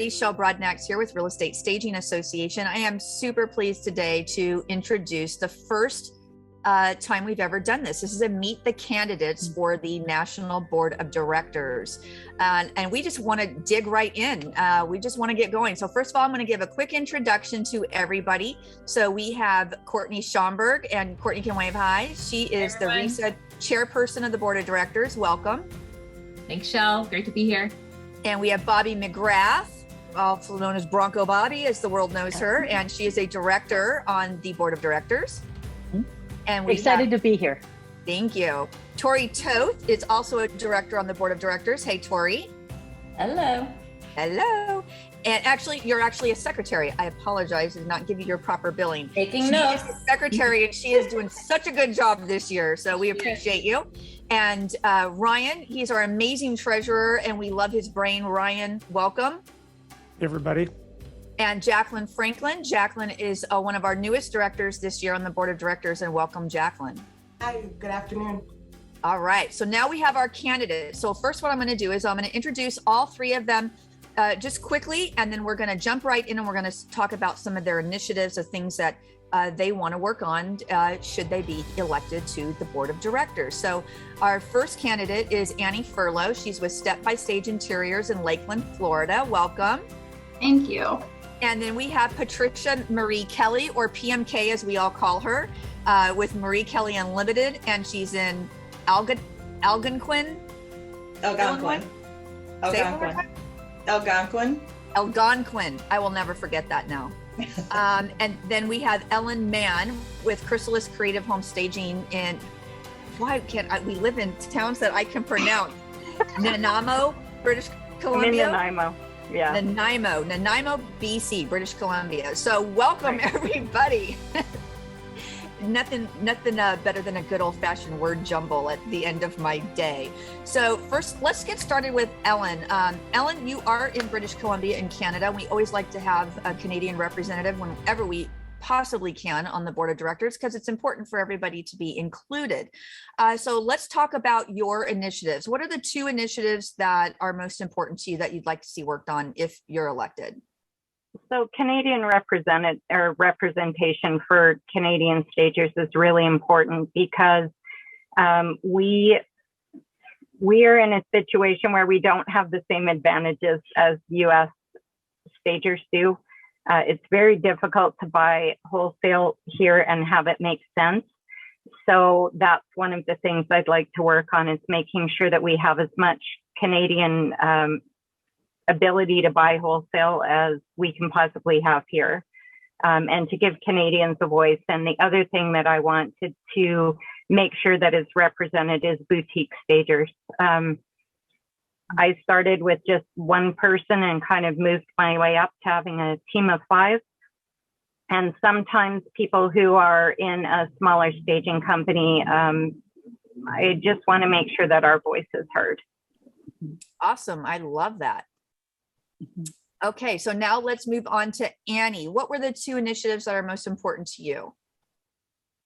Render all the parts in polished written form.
everybody. Shel Broadnax here with Real Estate Staging Association. I am super pleased today to introduce the first time we've ever done this. This is a Meet the Candidates for the National Board of Directors. And we just want to dig right in. We just want to get going. So first of all, I'm going to give a quick introduction to everybody. So we have Courtney Schomburg, and Courtney can wave hi. She is the RESA chairperson of the Board of Directors. Welcome. Thanks, Shel. Great to be here. And we have Bobby McGrath, also known as Bronco Bobby, as the world knows her, and she is a director on the Board of Directors. And we're excited to be here. Thank you. Tori Toth is also a director on the Board of Directors. Hey, Tori. Hello. Hello. And actually, you're actually a secretary. I apologize, I did not give you your proper billing. Taking notes. She is a secretary, and she is doing such a good job this year. So we appreciate you. And Ryan, he's our amazing treasurer, and we love his brain. Ryan, welcome. Hey, everybody. And Jacqueline Franklin. Jacqueline is one of our newest directors this year on the Board of Directors, and welcome, Jacqueline. Hi, good afternoon. All right, so now we have our candidates. So first what I'm going to do is I'm going to introduce all three of them just quickly, and then we're going to jump right in and we're going to talk about some of their initiatives, the things that they want to work on should they be elected to the Board of Directors. So our first candidate is Annie Furlow. She's with Step by Stage Interiors in Lakeland, Florida. Welcome. Thank you. And then we have Patricia Marie Kelly, or PMK as we all call her, with Marie Kelly Unlimited, and she's in Algonquin. Algonquin. Algonquin. I will never forget that now. And then we have Ellen Mann with Chrysalis Creative Home Staging in, we live in towns that I can pronounce. Nanaimo, British Columbia. Nanaimo. Yeah. Nanaimo, BC, British Columbia. So welcome everybody. Nothing better than a good old-fashioned word jumble at the end of my day. So first, let's get started with Ellen. Ellen, you are in British Columbia in Canada. We always like to have a Canadian representative whenever we possibly can on the Board of Directors, because it's important for everybody to be included. So let's talk about your initiatives. What are the two initiatives that are most important to you that you'd like to see worked on if you're elected? So Canadian representation for Canadian stagers is really important, because we are in a situation where we don't have the same advantages as US stagers do. It's very difficult to buy wholesale here and have it make sense. So that's one of the things I'd like to work on, is making sure that we have as much Canadian ability to buy wholesale as we can possibly have here, and to give Canadians a voice. And the other thing that I wanted to make sure that is represented is boutique stagers. I started with just one person and kind of moved my way up to having a team of 5. And sometimes people who are in a smaller staging company, I just want to make sure that our voice is heard. Awesome. I love that. Okay, so now let's move on to Annie. What were the two initiatives that are most important to you?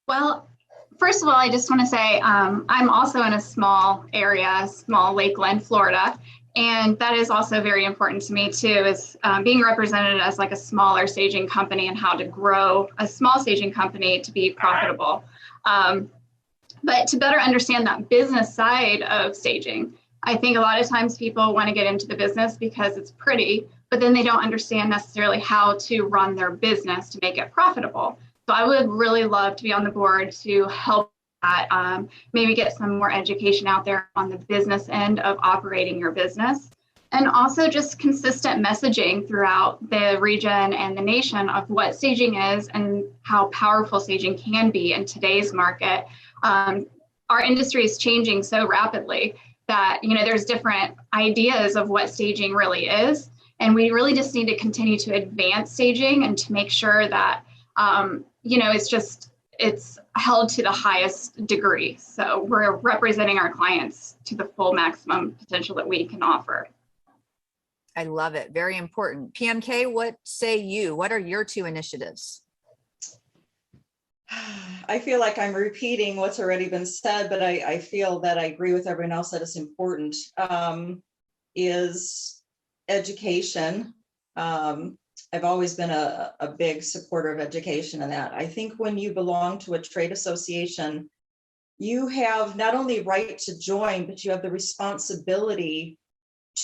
Well, first of all, I just want to say I'm also in a small area, small Lakeland, Florida, and that is also very important to me too, is being represented as like a smaller staging company and how to grow a small staging company to be profitable. But to better understand that business side of staging, I think a lot of times people want to get into the business because it's pretty, but then they don't understand necessarily how to run their business to make it profitable. So I would really love to be on the board to help that, maybe get some more education out there on the business end of operating your business. And also just consistent messaging throughout the region and the nation of what staging is and how powerful staging can be in today's market. Our industry is changing so rapidly that, there's different ideas of what staging really is. And we really just need to continue to advance staging and to make sure that, it's held to the highest degree. So we're representing our clients to the full maximum potential that we can offer. I love it. Very important. PMK, what say you? What are your two initiatives? I feel like I'm repeating what's already been said, but I feel that I agree with everyone else that it's important, is education I've always been a big supporter of education and that. I think when you belong to a trade association, you have not only right to join, but you have the responsibility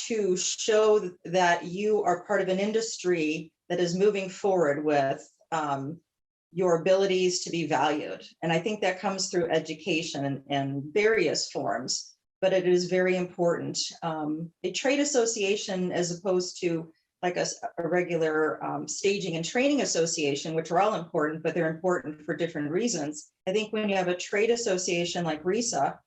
to show that you are part of an industry that is moving forward with your abilities to be valued. And I think that comes through education in various forms, but it is very important. A trade association, as opposed to like a regular staging and training association, which are all important, but they're important for different reasons. I think when you have a trade association like RESA,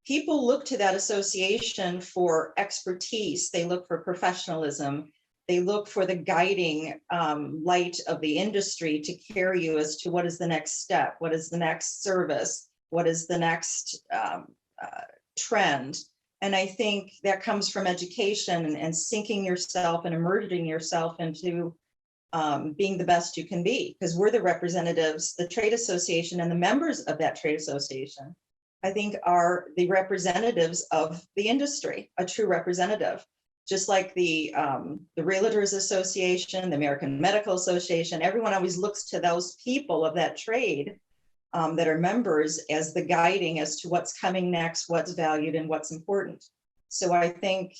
people look to that association for expertise. They look for professionalism. They look for the guiding light of the industry to carry you as to what is the next step, what is the next service, what is the next trend. And I think that comes from education and sinking yourself and immersing yourself into being the best you can be, because we're the representatives, the trade association and the members of that trade association, I think, are the representatives of the industry, a true representative. Just like the Realtors Association, the American Medical Association, everyone always looks to those people of that trade that are members as the guiding as to what's coming next, what's valued, and what's important. So I think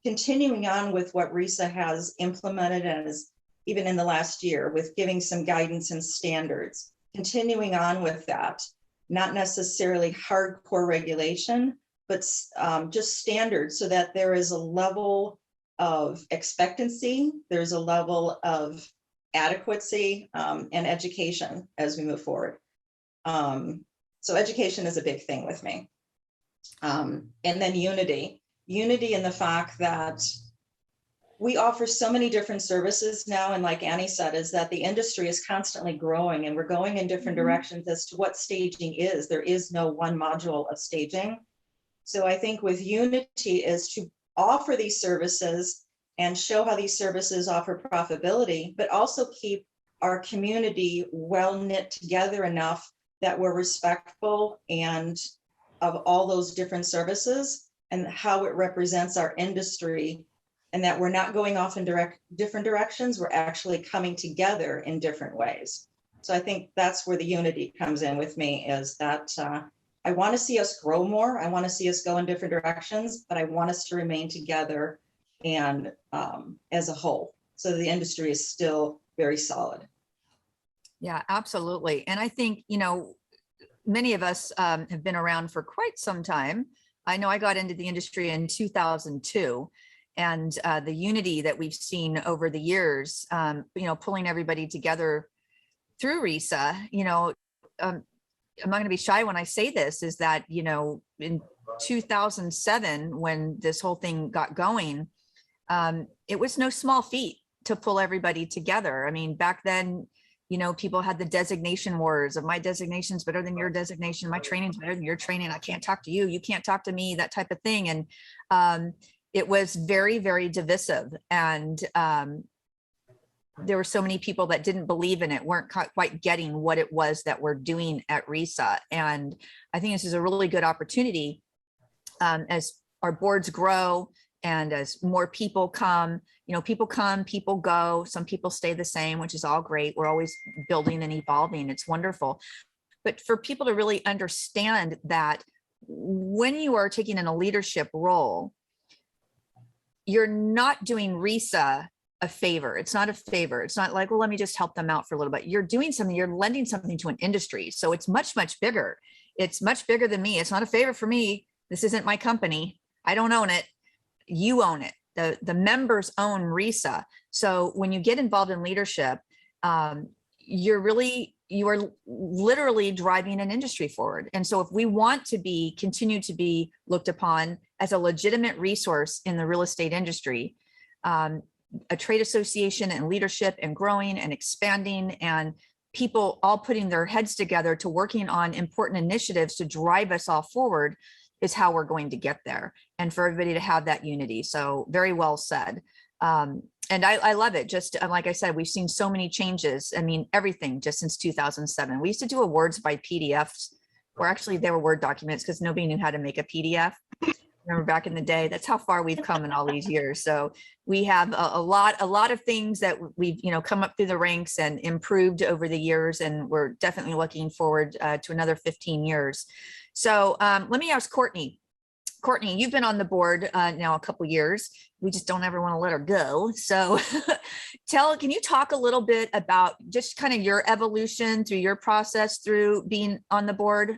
continuing on with what RESA has implemented, as even in the last year, with giving some guidance and standards, continuing on with that, not necessarily hardcore regulation, but just standards, so that there is a level of expectancy, there's a level of adequacy and education as we move forward. So education is a big thing with me. And then unity in the fact that we offer so many different services now. And like Annie said, is that the industry is constantly growing and we're going in different directions as to what staging is. There is no one module of staging. So I think with unity is to offer these services and show how these services offer profitability, but also keep our community well knit together enough that we're respectful and of all those different services and how it represents our industry, and that we're not going off in different directions. We're actually coming together in different ways. So I think that's where the unity comes in with me, is that I want to see us grow more. I want to see us go in different directions, but I want us to remain together and as a whole, so the industry is still very solid. Yeah, absolutely. And I think, you know, many of us have been around for quite some time. I know I got into the industry in 2002, and the unity that we've seen over the years, you know, pulling everybody together through RESA, you know, I'm not going to be shy when I say this, is that, you know, in 2007, when this whole thing got going, it was no small feat to pull everybody together. I mean, back then, you know, people had the designation wars of my designation's better than your designation, my training's better than your training, I can't talk to you, you can't talk to me, that type of thing. And it was very, very divisive. And there were so many people that didn't believe in it, weren't quite getting what it was that we're doing at RESA. And I think this is a really good opportunity as our boards grow and as more people come, you know, people come, people go, some people stay the same, which is all great. We're always building and evolving. It's wonderful. But for people to really understand that when you are taking in a leadership role, you're not doing RESA a favor. It's not a favor. It's not like, well, let me just help them out for a little bit. You're doing something, you're lending something to an industry. So it's much, much bigger. It's much bigger than me. It's not a favor for me. This isn't my company. I don't own it. You own it. The members own RESA. So when you get involved in leadership, you are literally driving an industry forward. And so if we want to continue to be looked upon as a legitimate resource in the real estate industry, a trade association and leadership and growing and expanding, and people all putting their heads together to working on important initiatives to drive us all forward, is how we're going to get there, and for everybody to have that unity. So very well said. And I love it. Just like I said, we've seen so many changes. I mean, everything just since 2007. We used to do awards by PDFs, or actually they were Word documents because nobody knew how to make a PDF. remember back in the day. That's how far we've come in all these years. So we have a lot of things that we've, come up through the ranks and improved over the years. And we're definitely looking forward to another 15 years. So let me ask Courtney. Courtney, you've been on the board now a couple years. We just don't ever want to let her go. So can you talk a little bit about just kind of your evolution through your process through being on the board?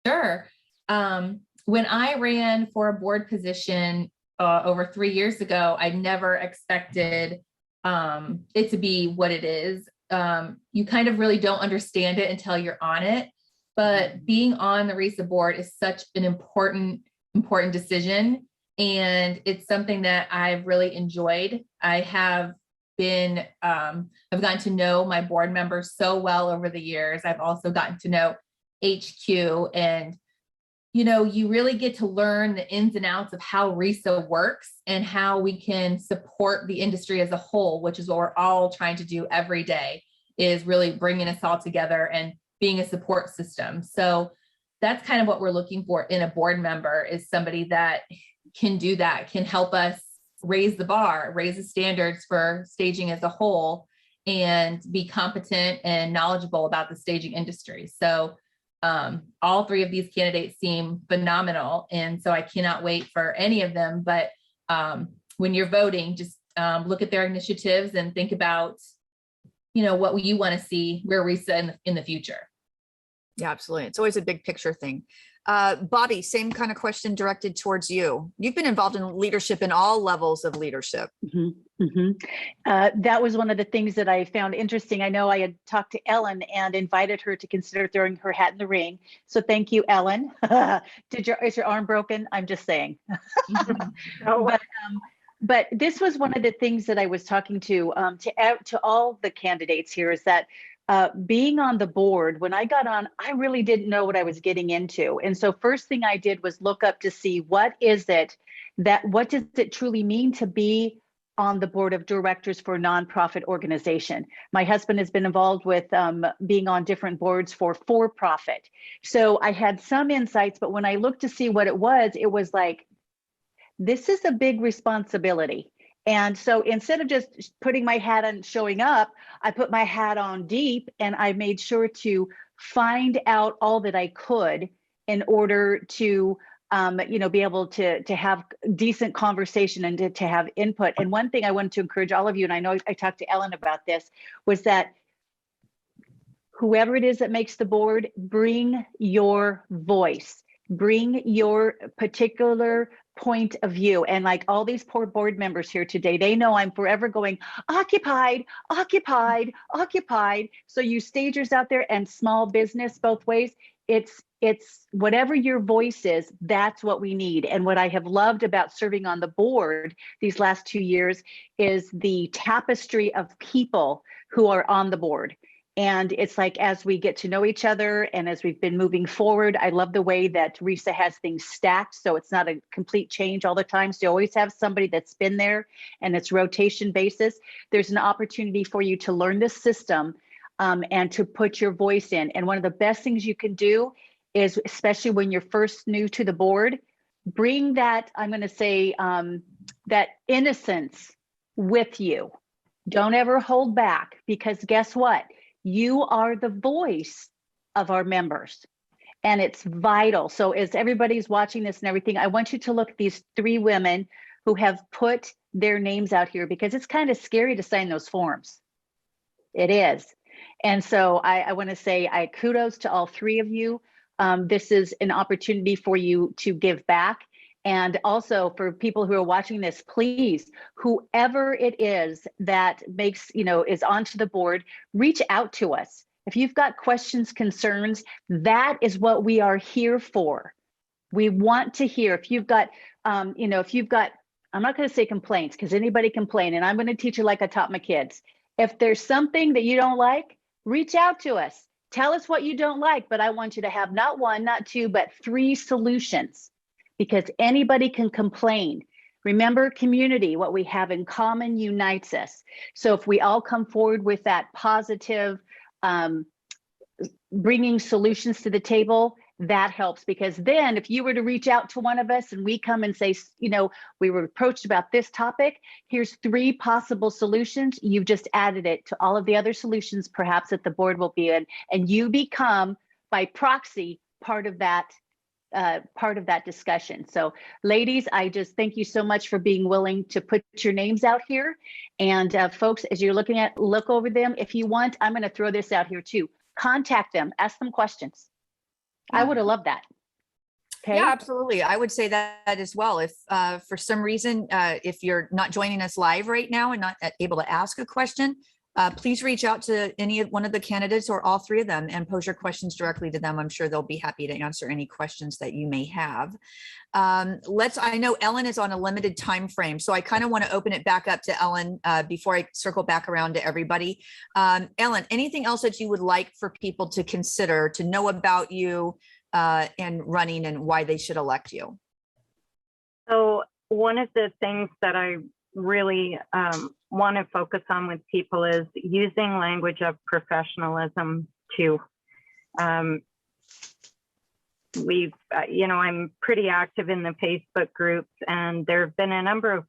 Sure. When I ran for a board position over 3 years ago, I never expected it to be what it is. You kind of really don't understand it until you're on it. But being on the RESA board is such an important decision. And it's something that I've really enjoyed. I have been, I've gotten to know my board members so well over the years. I've also gotten to know HQ, and, you really get to learn the ins and outs of how RESA works and how we can support the industry as a whole, which is what we're all trying to do every day, is really bringing us all together and being a support system. So that's kind of what we're looking for in a board member, is somebody that can do that, can help us raise the bar, raise the standards for staging as a whole, and be competent and knowledgeable about the staging industry. So all three of these candidates seem phenomenal. And so I cannot wait for any of them. But when you're voting, just look at their initiatives and think about, what you want to see where RESA in the future. Yeah, absolutely. It's always a big picture thing. Bobby, same kind of question directed towards you. You've been involved in leadership in all levels of leadership. That was one of the things that I found interesting. I know I had talked to Ellen and invited her to consider throwing her hat in the ring. So thank you, Ellen. Is your arm broken? I'm just saying. But this was one of the things that I was talking to all the candidates here, is that being on the board, when I got on, I really didn't know what I was getting into. And so first thing I did was look up to see what does it truly mean to be on the board of directors for a nonprofit organization. My husband has been involved with being on different boards for profit. So I had some insights, but when I looked to see what it was like, this is a big responsibility. And so instead of just putting my hat on, showing up, I put my hat on deep, and I made sure to find out all that I could in order to, be able to have decent conversation and to have input. And one thing I wanted to encourage all of you, and I know I talked to Ellen about this, was that whoever it is that makes the board, bring your voice, bring your particular point of view. And like all these poor board members here today, they know I'm forever going occupied. So you stagers out there and small business both ways, it's whatever your voice is, that's what we need. And what I have loved about serving on the board these last 2 years is the tapestry of people who are on the board. And it's like, as we get to know each other and as we've been moving forward, I love the way that RESA has things stacked. So it's not a complete change all the time. So you always have somebody that's been there, and it's rotation basis. There's an opportunity for you to learn the system and to put your voice in. And one of the best things you can do is, especially when you're first new to the board, bring that, I'm going to say, that innocence with you. Don't ever hold back, because guess what? You are the voice of our members, and it's vital. So as everybody's watching this and everything, I want you to look at these 3 women who have put their names out here, because it's kind of scary to sign those forms. It is. And so I want to say kudos to all 3 of you. This is an opportunity for you to give back. And also for people who are watching this, please, whoever it is that makes, is onto the board, reach out to us. If you've got questions, concerns, that is what we are here for. We want to hear. If you've got, I'm not going to say complaints, because anybody complain, and I'm going to teach you like I taught my kids. If there's something that you don't like, reach out to us. Tell us what you don't like, but I want you to have not 1, not 2, but 3 solutions. Because anybody can complain. Remember, community, what we have in common unites us. So if we all come forward with that positive, bringing solutions to the table, that helps, because then if you were to reach out to one of us and we come and say, you know, we were approached about this topic, here's 3 possible solutions. You've just added it to all of the other solutions perhaps that the board will be in, and you become by proxy part of that discussion. So ladies, I just thank you so much for being willing to put your names out here. And folks, as you're look over them, if you want, I'm going to throw this out here too. Contact them, ask them questions. I would have loved that. Okay. Yeah, absolutely. I would say that as well. If for some reason, if you're not joining us live right now and not able to ask a question, please reach out to any one of the candidates or all 3 of them and pose your questions directly to them. I'm sure they'll be happy to answer any questions that you may have. I know Ellen is on a limited time frame, so I kind of want to open it back up to Ellen before I circle back around to everybody. Ellen, anything else that you would like for people to consider, to know about you and running, and why they should elect you? So one of the things that I really want to focus on with people is using language of professionalism too. I'm pretty active in the Facebook groups, and there have been a number of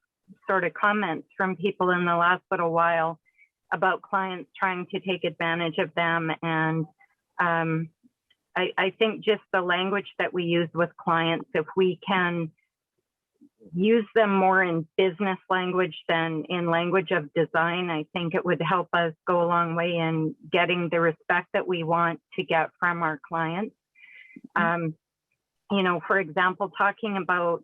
sort of comments from people in the last little while about clients trying to take advantage of them. And I think just the language that we use with clients, if we can use them more in business language than in language of design, I think it would help us go a long way in getting the respect that we want to get from our clients. For example, talking about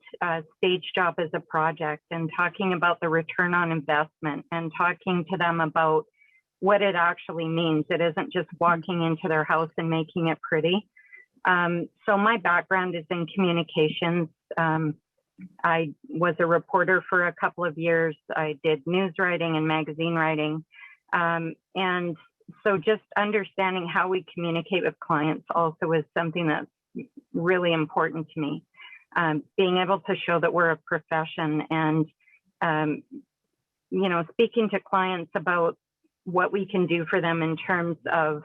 stage job as a project, and talking about the return on investment, and talking to them about what it actually means. It isn't just walking into their house and making it pretty. So my background is in communications. I was a reporter for a couple of years. I did news writing and magazine writing. And so just understanding how we communicate with clients also is something that's really important to me. Being able to show that we're a profession, and, speaking to clients about what we can do for them in terms of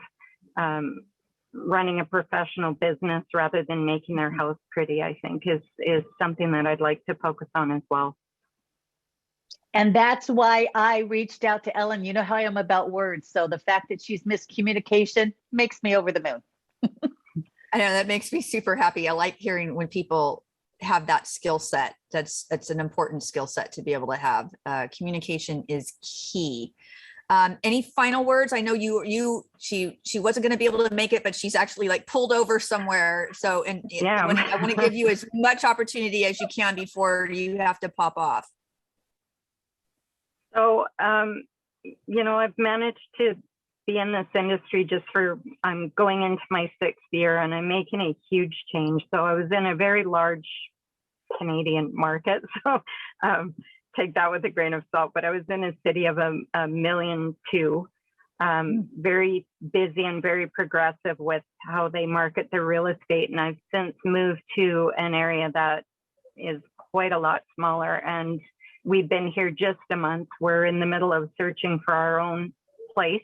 running a professional business rather than making their house pretty, I think is something that I'd like to focus on as well. And that's why I reached out to Ellen. You know how I am about words. So the fact that she's miscommunication makes me over the moon. I know, that makes me super happy. I like hearing when people have that skill set. That's an important skill set to be able to have. Communication is key. Any final words? I know she wasn't going to be able to make it, but she's actually like pulled over somewhere. So, I want to give you as much opportunity as you can before you have to pop off. So, I've managed to be in this industry I'm going into my 6th year, and I'm making a huge change. So I was in a very large Canadian market. So take that with a grain of salt, but I was in a city of a million too, very busy and very progressive with how they market their real estate. And I've since moved to an area that is quite a lot smaller, and we've been here just a month. We're in the middle of searching for our own place.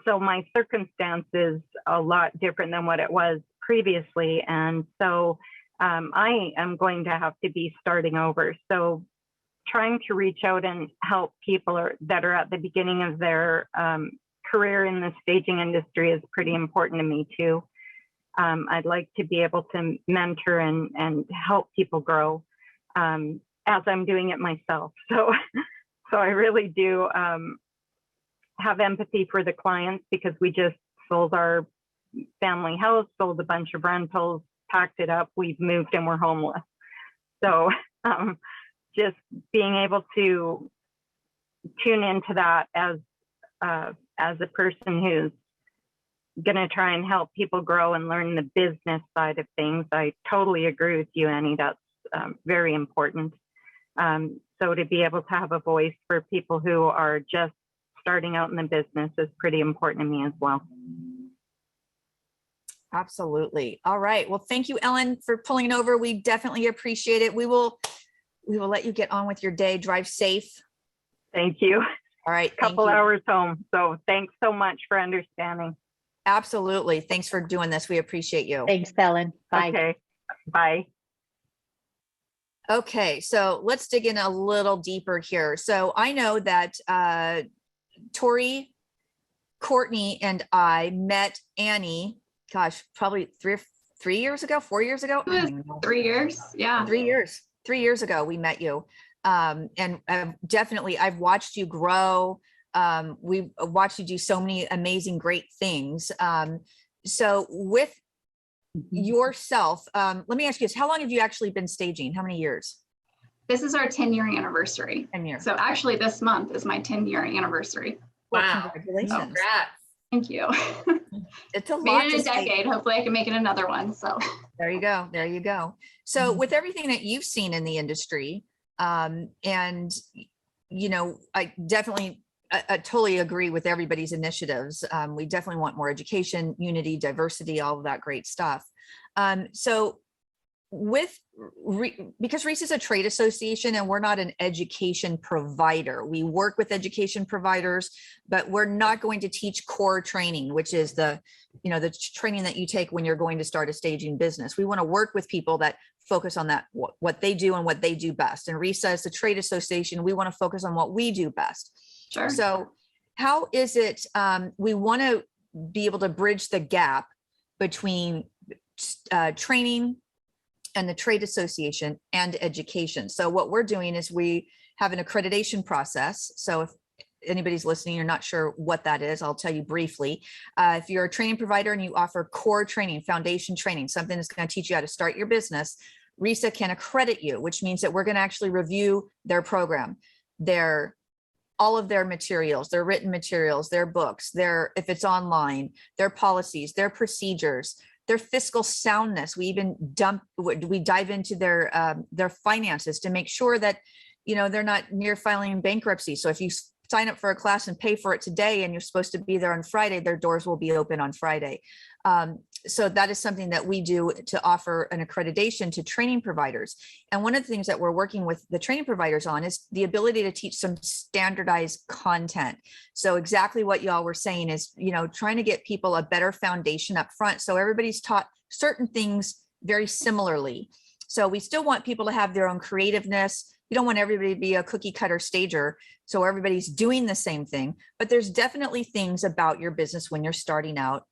So my circumstance is a lot different than what it was previously. And so I am going to have to be starting over. So trying to reach out and help people that are at the beginning of their career in the staging industry is pretty important to me too. I'd like to be able to mentor and help people grow as I'm doing it myself. So I really do have empathy for the clients, because we just sold our family house, sold a bunch of rentals, packed it up, we've moved, and we're homeless. So just being able to tune into that as a person who's going to try and help people grow and learn the business side of things. I totally agree with you, Annie. That's very important. So to be able to have a voice for people who are just starting out in the business is pretty important to me as well. Absolutely. All right. Well, thank you, Ellen, for pulling over. We definitely appreciate it. We will let you get on with your day. Drive safe. Thank you. All right. Couple hours home. So thanks so much for understanding. Absolutely. Thanks for doing this. We appreciate you. Thanks, Ellen. Bye. Okay, bye. Okay, so let's dig in a little deeper here. So I know that Tori, Courtney, and I met Annie, gosh, probably 4 years ago. I don't even know. 3 years. Yeah. 3 years. 3 years ago, we met you. And definitely, I've watched you grow. We've watched you do so many amazing, great things. So with yourself, let me ask you this: how long have you actually been staging? How many years? This is our 10-year anniversary. 10 years. So actually this month is my 10-year anniversary. Well, Wow. congratulations. Congrats. Thank you. It's a lot Made it to a say. decade. Hopefully I can make it another one. So There you go. There you go. So with everything that you've seen in the industry, and you know, I definitely, I totally agree with everybody's initiatives. We definitely want more education, unity, diversity, all of that great stuff. So with because RESA is a trade association and we're not an education provider. We work with education providers, but we're not going to teach core training, which is the, you know, the training that you take when you're going to start a staging business. We want to work with people that focus on that, what they do and what they do best. And RESA is a trade association. We want to focus on what we do best. sure. So how is it, we want to be able to bridge the gap between training and the trade association and education. So what we're doing is we have an accreditation process. So if anybody's listening, you're not sure what that is, I'll tell you briefly. If you're a training provider and you offer core training, foundation training, something that's going to teach you how to start your business, RESA can accredit you, which means that we're going to actually review their program, all of their materials, their written materials, their books, if it's online, their policies, their procedures, their fiscal soundness. We even dive into their finances to make sure that, you know, they're not near filing bankruptcy. So if you sign up for a class and pay for it today and you're supposed to be there on Friday, their doors will be open on Friday. So that is something that we do to offer an accreditation to training providers. And one of the things that we're working with the training providers on is the ability to teach some standardized content. So exactly what y'all were saying is, you know, trying to get people a better foundation up front. So everybody's taught certain things very similarly. So we still want people to have their own creativeness. You don't want everybody to be a cookie cutter stager, so everybody's doing the same thing, but there's definitely things about your business when you're starting out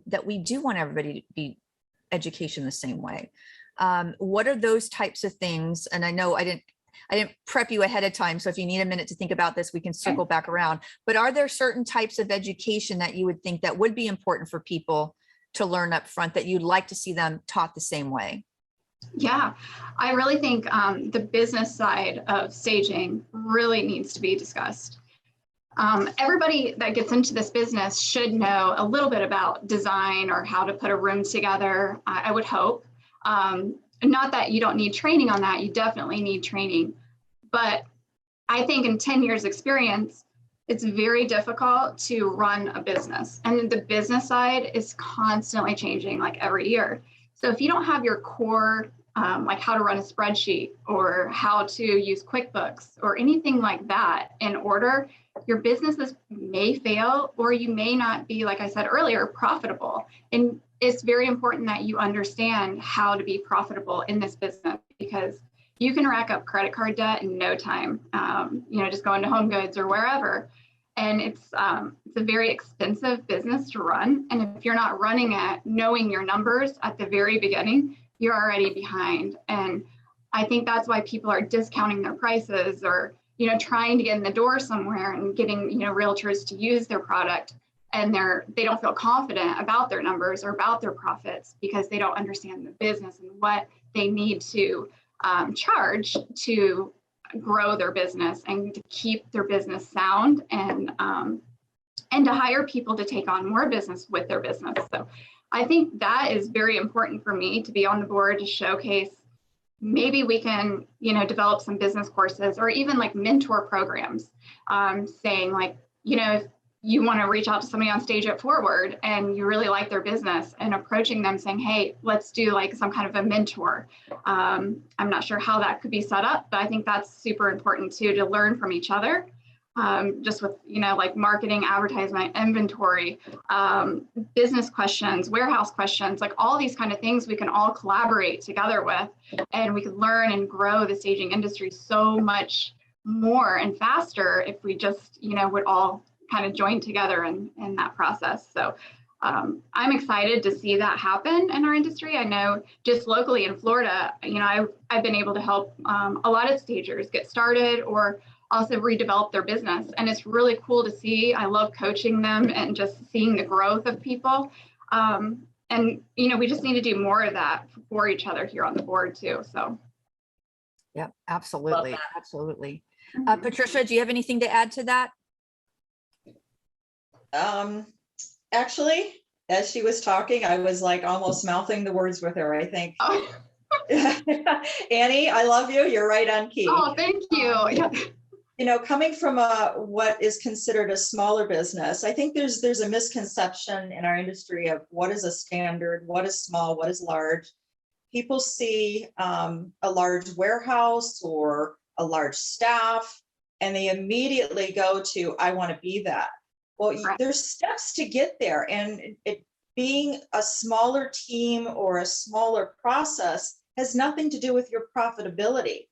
that we do want everybody to be education the same way. What are those types of things? And I know I didn't prep you ahead of time, so if you need a minute to think about this, we can circle back around. But are there certain types of education that you would think that would be important for people to learn up front that you'd like to see them taught the same way? Yeah, I really think the business side of staging really needs to be discussed. Everybody that gets into this business should know a little bit about design or how to put a room together, I would hope. Not that you don't need training on that, you definitely need training. But I think in 10 years experience, it's very difficult to run a business. And the business side is constantly changing like every year. So if you don't have your core, like how to run a spreadsheet or how to use QuickBooks or anything like that in order, your businesses may fail, or you may not be, like I said earlier, profitable. And it's very important that you understand how to be profitable in this business, because you can rack up credit card debt in no time, you know, just going to Home Goods or wherever. And it's a very expensive business to run. And if you're not running it, knowing your numbers at the very beginning, you're already behind. And I think that's why people are discounting their prices, or, you know, trying to get in the door somewhere and getting, you know, realtors to use their product. And they don't feel confident about their numbers or about their profits because they don't understand the business and what they need to charge to grow their business and to keep their business sound, and to hire people to take on more business with their business. So I think that is very important for me to be on the board to showcase. Maybe we can, you know, develop some business courses or even like mentor programs, saying like, you know, if you want to reach out to somebody on stage at Forward and you really like their business, and approaching them saying, hey, let's do like some kind of a mentor. I'm not sure how that could be set up, but I think that's super important too, to learn from each other. just with, like marketing, advertisement, inventory, business questions, warehouse questions, like all these kind of things we can all collaborate together with, and we could learn and grow the staging industry so much more and faster if we just, would all kind of join together in that process. So I'm excited to see that happen in our industry. I know just locally in Florida, I've been able to help a lot of stagers get started or also redevelop their business. And it's really cool to see. I love coaching them and just seeing the growth of people. And, we just need to do more of that for each other here on the board too. So. Yeah, absolutely. Absolutely. Mm-hmm. Patricia, do you have anything to add to that? Actually, as she was talking, I was like almost mouthing the words with her, I think. Oh. Annie, I love you. You're right on key. Oh, thank you. Coming from what is considered a smaller business, I think there's a misconception in our industry of what is a standard, what is small, what is large. People see a large warehouse or a large staff, and they immediately go to, I want to be that. Well, Right. There's steps to get there, and it being a smaller team or a smaller process has nothing to do with your profitability.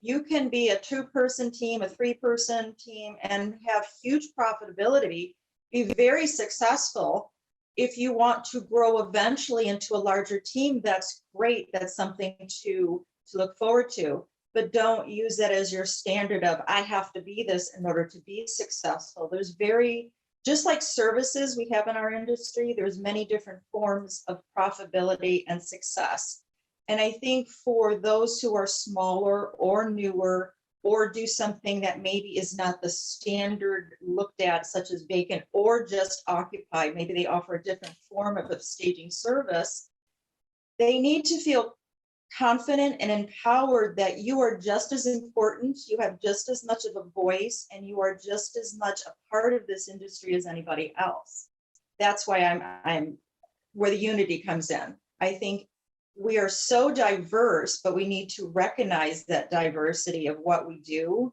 You can be a 2-person team, a 3-person team, and have huge profitability, be very successful. If you want to grow eventually into a larger team, that's great. That's something to look forward to. But don't use that as your standard of, I have to be this in order to be successful. Just like services we have in our industry, there's many different forms of profitability and success. And I think for those who are smaller or newer, or do something that maybe is not the standard looked at, such as vacant or just occupied, maybe they offer a different form of a staging service, they need to feel confident and empowered that you are just as important, you have just as much of a voice, and you are just as much a part of this industry as anybody else. That's why I'm where the unity comes in. I think we are so diverse, but we need to recognize that diversity of what we do,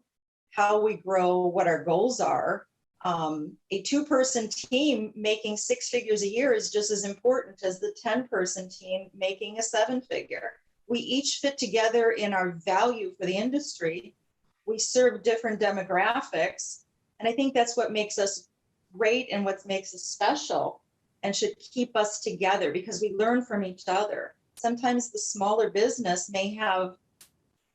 how we grow, what our goals are. A 2-person team making 6 figures a year is just as important as the 10-person team making a 7-figure. We each fit together in our value for the industry. We serve different demographics. And I think that's what makes us great and what makes us special and should keep us together, because we learn from each other. Sometimes the smaller business may have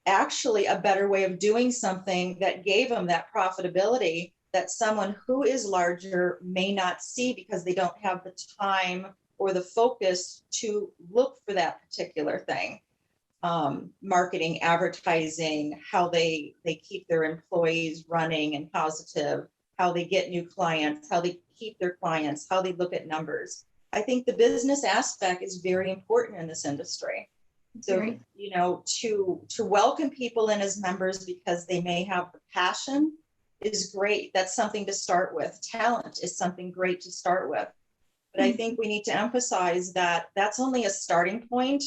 actually a better way of doing something that gave them that profitability that someone who is larger may not see, because they don't have the time or the focus to look for that particular thing. Marketing, advertising, how they keep their employees running and positive, how they get new clients, how they keep their clients, how they look at numbers. I think the business aspect is very important in this industry. So, to welcome people in as members because they may have the passion is great. That's something to start with. Talent is something great to start with. But I think we need to emphasize that that's only a starting point,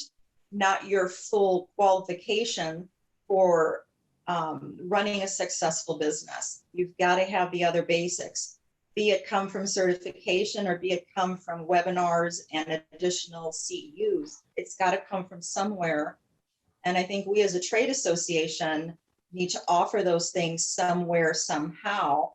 not your full qualification for running a successful business. You've got to have the other basics, be it come from certification or be it come from webinars and additional CEUs. It's got to come from somewhere. And I think we as a trade association need to offer those things somewhere, somehow,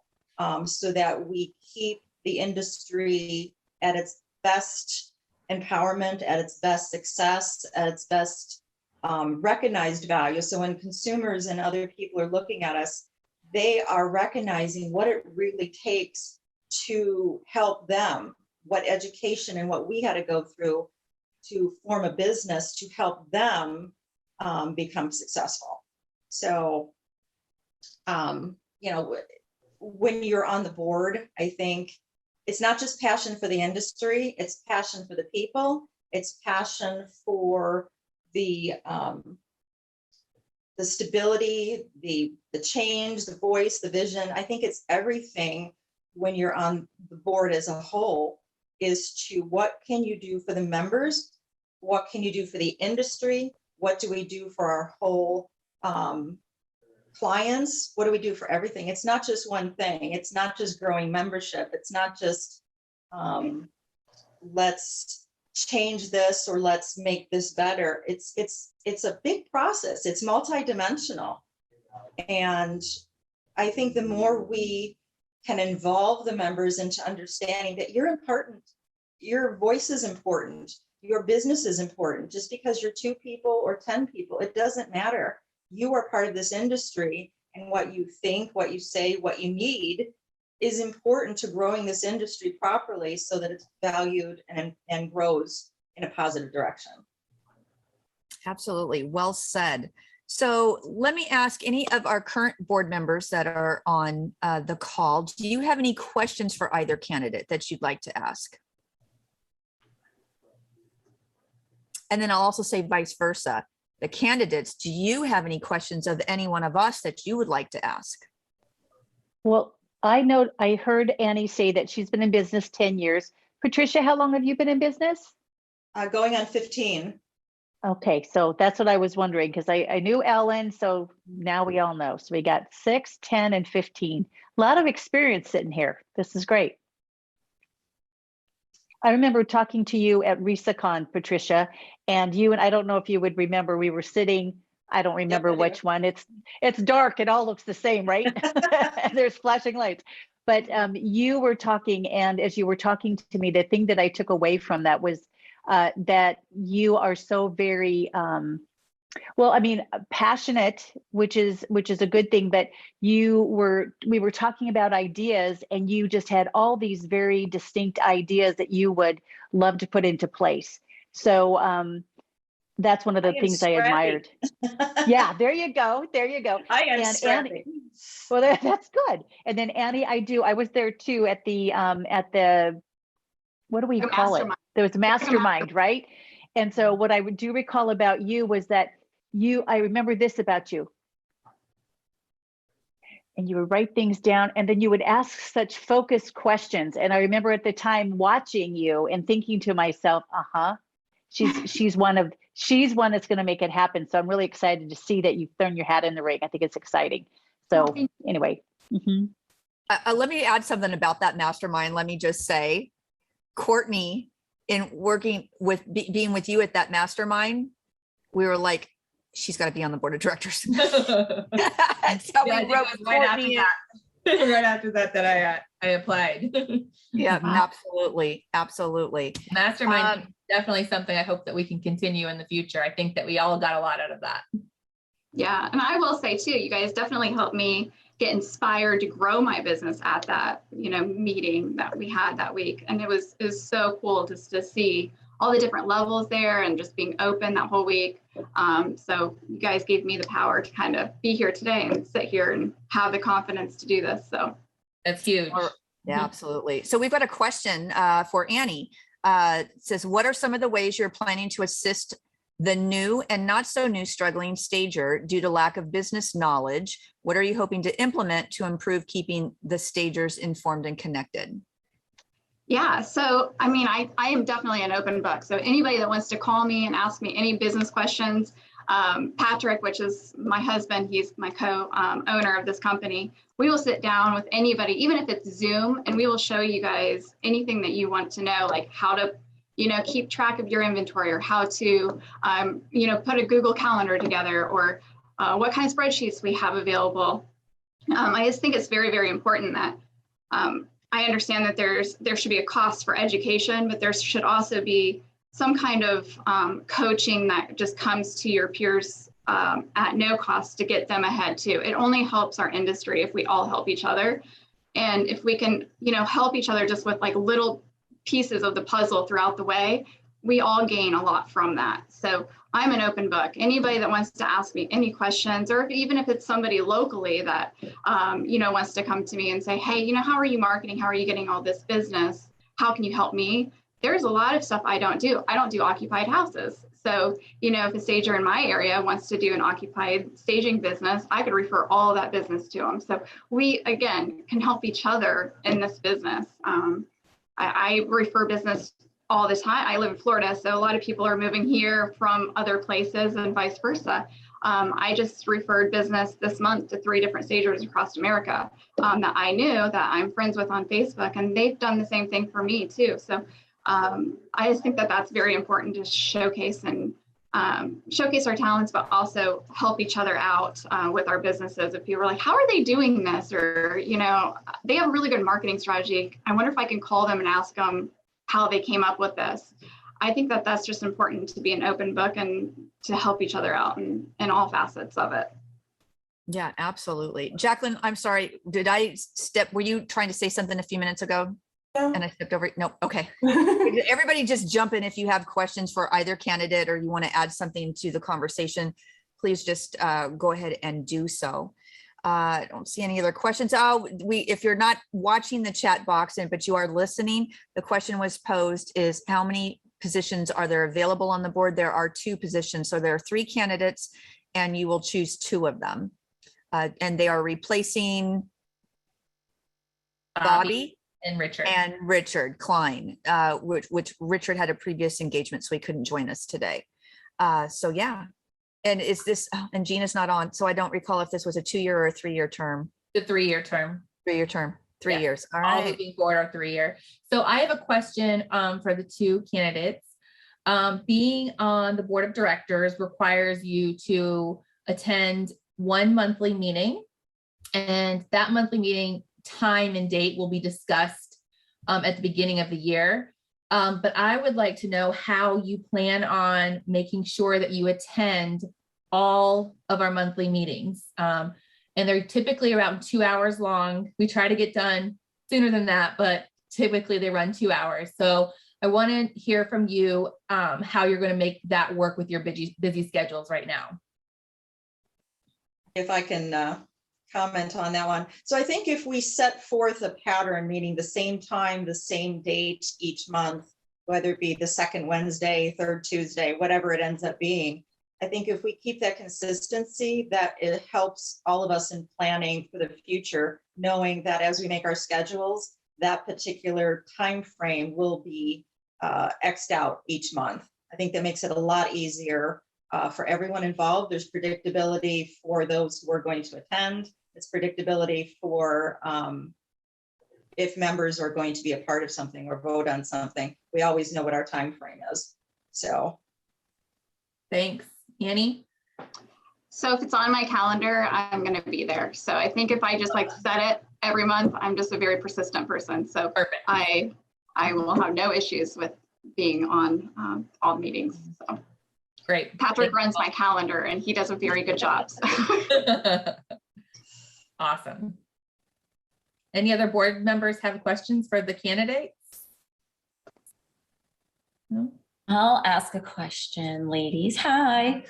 so that we keep the industry at its best empowerment, at its best success, at its best recognized value. So when consumers and other people are looking at us, they are recognizing what it really takes to help them, what education and what we had to go through to form a business to help them become successful. So, when you're on the board, I think it's not just passion for the industry, it's passion for the people, it's passion for the stability, the change, the voice, the vision. I think it's everything when you're on the board as a whole, is to what can you do for the members? What can you do for the industry? What do we do for our whole clients, what do we do for everything? It's not just one thing. It's not just growing membership. It's not just let's change this or let's make this better. It's a big process. It's multidimensional. And I think the more we can involve the members into understanding that you're important, your voice is important, your business is important. Just because you're 2 people or 10 people, it doesn't matter. You are part of this industry, and what you think, what you say, what you need is important to growing this industry properly so that it's valued and grows in a positive direction. Absolutely. Well said. So let me ask any of our current board members that are on the call, do you have any questions for either candidate that you'd like to ask? And then I'll also say vice versa. The candidates, do you have any questions of any one of us that you would like to ask? Well, I heard Annie say that she's been in business 10 years. Patricia, how long have you been in business? Going on 15. Okay, so that's what I was wondering, because I knew Ellen, so now we all know. So we got 6, 10, and 15. A lot of experience sitting here. This is great. I remember talking to you at RESACon, Patricia, and I don't know if you would remember, we were sitting, I don't remember which one. It's dark, it all looks the same, right? There's flashing lights. But you were talking, and as you were talking to me, the thing that I took away from that was that you are so very, passionate, which is a good thing, but we were talking about ideas, and you just had all these very distinct ideas that you would love to put into place. So that's one of the things I admired. Yeah, there you go. There you go. I am Annie, well, that's good. And then Annie, I was there too at the what do we call it? There was a mastermind, right? And so what I do recall about you was that I remember this about you. And you would write things down, and then you would ask such focused questions. And I remember at the time watching you and thinking to myself, she's one that's going to make it happen. So I'm really excited to see that you've thrown your hat in the ring. I think it's exciting. So anyway. Let me add something about that mastermind. Let me just say, Courtney, in working with being with you at that mastermind, we were like, she's got to be on the board of directors. That's how we wrote Courtney. Right after that I applied. Yeah, absolutely. Mastermind is definitely something I hope that we can continue in the future. I think that we all got a lot out of that. Yeah, and I will say too, you guys definitely helped me get inspired to grow my business at that, meeting that we had that week. And it was so cool just to see all the different levels there and just being open that whole week. So you guys gave me the power to kind of be here today and sit here and have the confidence to do this. So that's huge. Yeah, absolutely. So we've got a question for Annie. It says, what are some of the ways you're planning to assist the new and not so new struggling stager due to lack of business knowledge? What are you hoping to implement to improve keeping the stagers informed and connected? Yeah, so I am definitely an open book. So anybody that wants to call me and ask me any business questions, Patrick, which is my husband, he's my co-owner of this company, we will sit down with anybody, even if it's Zoom, and we will show you guys anything that you want to know, like how to keep track of your inventory, or how to, put a Google Calendar together, or what kind of spreadsheets we have available. I just think it's very, very important that I understand that there should be a cost for education, but there should also be some kind of coaching that just comes to your peers at no cost to get them ahead too. It only helps our industry if we all help each other. And if we can, help each other just with like little pieces of the puzzle throughout the way, we all gain a lot from that. So I'm an open book. Anybody that wants to ask me any questions, or even if it's somebody locally that, wants to come to me and say, hey, how are you marketing? How are you getting all this business? How can you help me? There's a lot of stuff I don't do. I don't do occupied houses. So, if a stager in my area wants to do an occupied staging business, I could refer all of that business to them. So we, again, can help each other in this business. I refer business all the time. I live in Florida, so a lot of people are moving here from other places and vice versa. I just referred business this month to 3 different stagers across America that I knew, that I'm friends with on Facebook, and they've done the same thing for me too. So I just think that that's very important to showcase and showcase our talents, but also help each other out with our businesses. If people are like, how are they doing this? Or, you know, they have a really good marketing strategy. I wonder if I can call them and ask them how they came up with this. I think that that's just important to be an open book and to help each other out in all facets of it. Yeah, absolutely. Jacqueline, I'm sorry. Were you trying to say something a few minutes ago? No. And I stepped over. No. Okay. Everybody just jump in if you have questions for either candidate or you want to add something to the conversation. Please just go ahead and do so. I don't see any other questions. If you're not watching the chat box but you are listening, the question was posed is how many positions are there available on the board? There are 2 positions. So there are 3 candidates and you will choose 2 of them. And they are replacing Bobby and Richard Klein, which Richard had a previous engagement, so he couldn't join us today. So yeah. And is this, and Gina's not on, so I don't recall if this was a 2-year or a 3-year term. The 3-year term. 3-year term. 3 Yeah. years. All All right. moving forward are 3-year. So I have a question for the 2 candidates. Being on the board of directors requires you to attend 1 monthly meeting, and that monthly meeting time and date will be discussed at the beginning of the year. But I would like to know how you plan on making sure that you attend all of our monthly meetings. And they're typically around 2 hours long. We try to get done sooner than that, but typically they run 2 hours. So I want to hear from you how you're going to make that work with your busy schedules right now. If I can comment on that one. So I think if we set forth a pattern, meaning the same time, the same date each month, whether it be the 2nd Wednesday, 3rd Tuesday, whatever it ends up being, I think if we keep that consistency, that it helps all of us in planning for the future, knowing that as we make our schedules, that particular time frame will be X'd out each month. I think that makes it a lot easier for everyone involved. There's predictability for those who are going to attend. It's predictability for if members are going to be a part of something or vote on something. We always know what our time frame is. So thanks. Annie? So if it's on my calendar, I'm going to be there. So I think if I just like set it every month, I'm just a very persistent person. So Perfect. I will have no issues with being on all meetings. So Great. Patrick runs my calendar and he does a very good job. So. Awesome. Any other board members have questions for the candidates? No? I'll ask a question, ladies. Hi.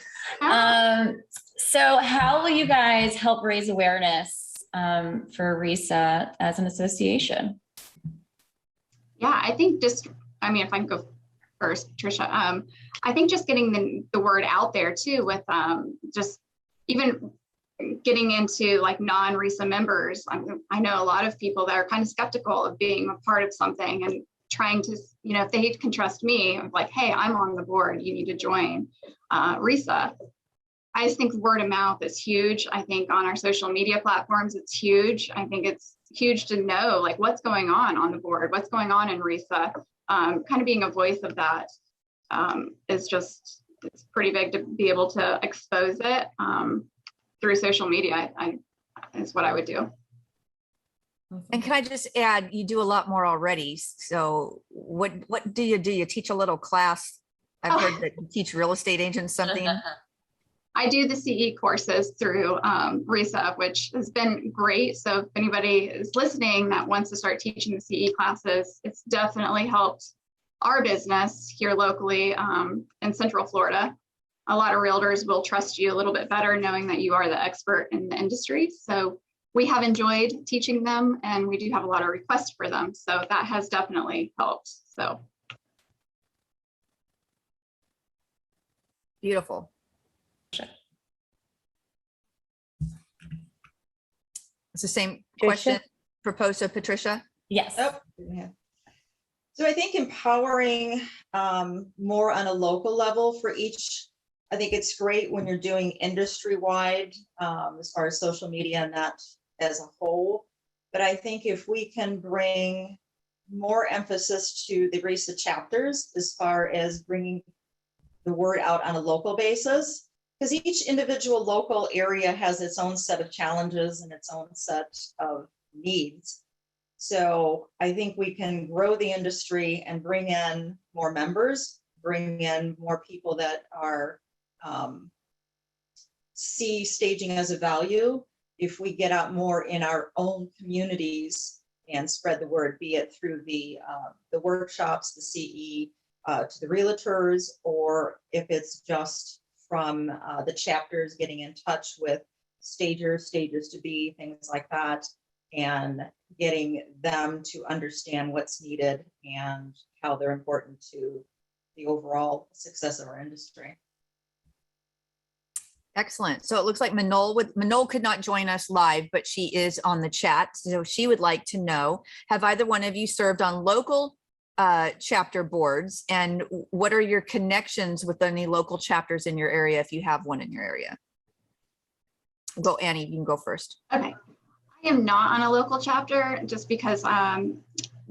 So how will you guys help raise awareness for RESA as an association? Yeah, I think if I can go first, Patricia, I think just getting the word out there too with just even getting into like non-RESA members. I know a lot of people that are kind of skeptical of being a part of something and trying to, if they can trust me, like, hey, I'm on the board, you need to join RESA. I just think word of mouth is huge. I think on our social media platforms, it's huge. I think it's huge to know like what's going on the board, what's going on in RESA. Kind of being a voice of that it's pretty big to be able to expose it through social media. Is what I would do. And can I just add, you do a lot more already. So what do? You teach a little class? I've heard that you teach real estate agents something. I do the CE courses through RESA, which has been great. So if anybody is listening that wants to start teaching the CE classes, it's definitely helped our business here locally in Central Florida. A lot of realtors will trust you a little bit better knowing that you are the expert in the industry. So we have enjoyed teaching them and we do have a lot of requests for them. So that has definitely helped. So. Beautiful. It's the same question proposed to Patricia. Yes. Oh, yeah. So I think empowering more on a local level for each I think it's great when you're doing industry-wide, as far as social media and that as a whole. But I think if we can bring more emphasis to the RESA chapters as far as bringing the word out on a local basis, because each individual local area has its own set of challenges and its own set of needs. So I think we can grow the industry and bring in more members, bring in more people that are see staging as a value. If we get out more in our own communities and spread the word, be it through the workshops, the CE, to the realtors, or if it's just from the chapters getting in touch with stagers to be, things like that, and getting them to understand what's needed and how they're important to the overall success of our industry. Excellent. So it looks like Manol could not join us live, but she is on the chat. So she would like to know, have either one of you served on local chapter boards, and what are your connections with any local chapters in your area if you have one in your area? Go, Annie, you can go first. Okay. I am not on a local chapter just because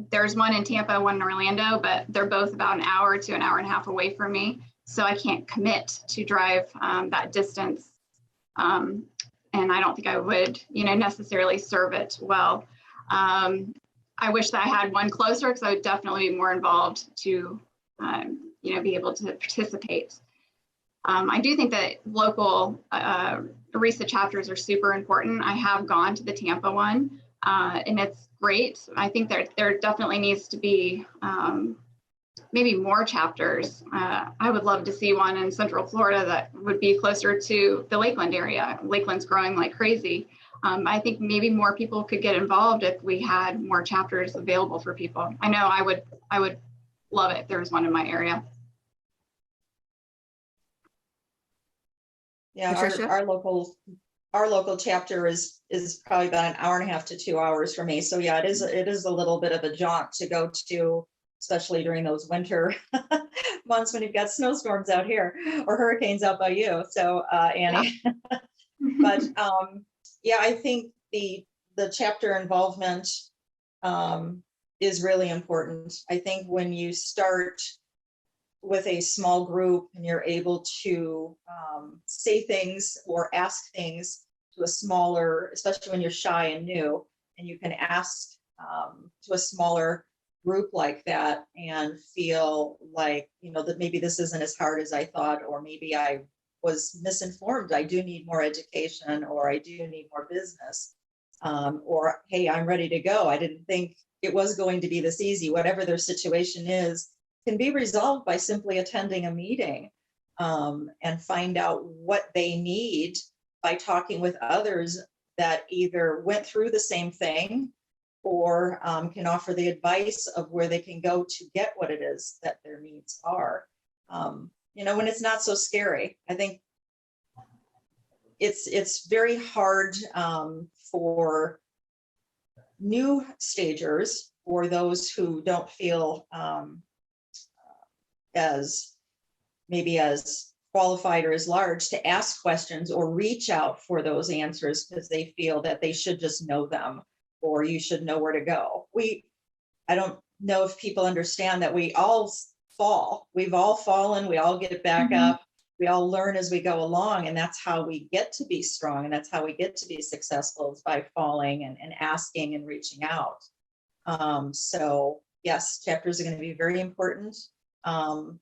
there's one in Tampa, one in Orlando, but they're both about an hour to an hour and a half away from me. So I can't commit to drive that distance. And I don't think I would, necessarily serve it well. I wish that I had one closer because I would definitely be more involved to, be able to participate. I do think that local RESA chapters are super important. I have gone to the Tampa one, and it's great. I think there definitely needs to be maybe more chapters. I would love to see one in Central Florida that would be closer to the Lakeland area. Lakeland's growing like crazy. I think maybe more people could get involved if we had more chapters available for people. I know I would love it if there was one in my area. Yeah, our local chapter is probably about an hour and a half to 2 hours for me. So yeah, it is a little bit of a jaunt to go to, especially during those winter months when you've got snowstorms out here or hurricanes out by you. So Annie, yeah. But yeah, I think the chapter involvement is really important. I think when you start with a small group and you're able to say things or ask things to a smaller, especially when you're shy and new, and you can ask to a smaller group like that and feel like, that maybe this isn't as hard as I thought, or maybe I was misinformed. I do need more education, or I do need more business, or, hey, I'm ready to go. I didn't think it was going to be this easy. Whatever their situation is can be resolved by simply attending a meeting, and find out what they need by talking with others that either went through the same thing or can offer the advice of where they can go to get what it is that their needs are. When it's not so scary. I think it's very hard for new stagers, or those who don't feel as qualified or as large, to ask questions or reach out for those answers because they feel that they should just know them, or you should know where to go. I don't know if people understand that we all fall. We've all fallen. We all get back up. We all learn as we go along. And that's how we get to be strong. And that's how we get to be successful, is by falling and asking and reaching out. So yes, chapters are going to be very important. And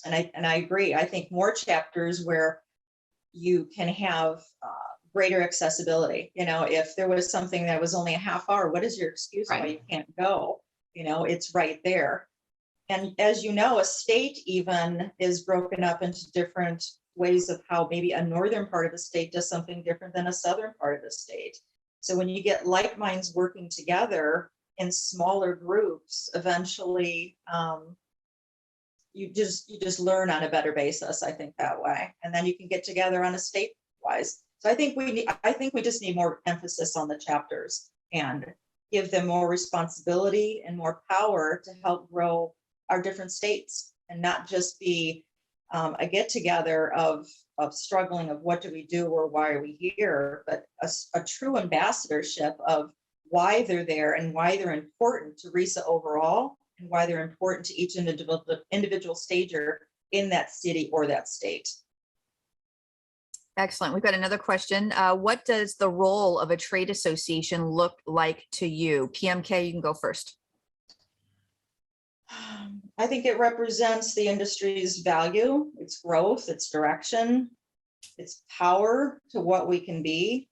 I agree. I think more chapters where you can have greater accessibility. If there was something that was only a half hour, what is your excuse why you can't go? It's right there. And as you know, a state even is broken up into different ways of how maybe a northern part of the state does something different than a southern part of the state. So when you get like minds working together in smaller groups, eventually you just learn on a better basis, I think, that way. And then you can get together on a state-wise. So I think we just need more emphasis on the chapters and give them more responsibility and more power to help grow our different states, and not just be a get together of struggling of what do we do or why are we here, but a true ambassadorship of why they're there and why they're important to RESA overall and why they're important to each individual stager in that city or that state. Excellent. We've got another question. What does the role of a trade association look like to you? PMK, you can go first. I think it represents the industry's value, its growth, its direction, its power to what we can be.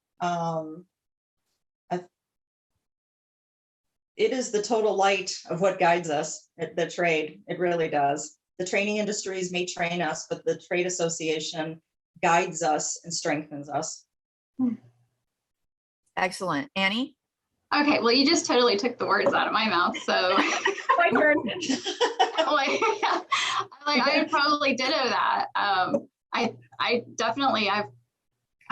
It is the total light of what guides us at the trade. It really does. The training industries may train us, but the trade association guides us and strengthens us. Excellent. Annie? Okay, well, you just totally took the words out of my mouth. So I would probably ditto that. I definitely, I've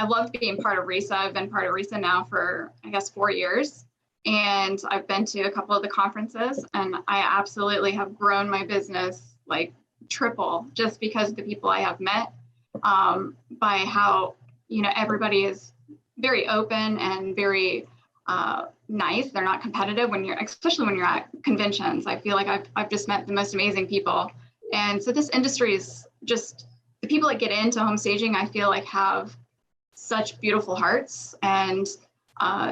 loved being part of RESA. I've been part of RESA now for, I guess, 4 years. And I've been to a couple of the conferences, and I absolutely have grown my business like triple just because of the people I have met, by how, you know, everybody is very open and very nice. They're not competitive especially when you're at conventions. I feel like I've just met the most amazing people. And so this industry is just, the people that get into home staging, I feel like have such beautiful hearts, and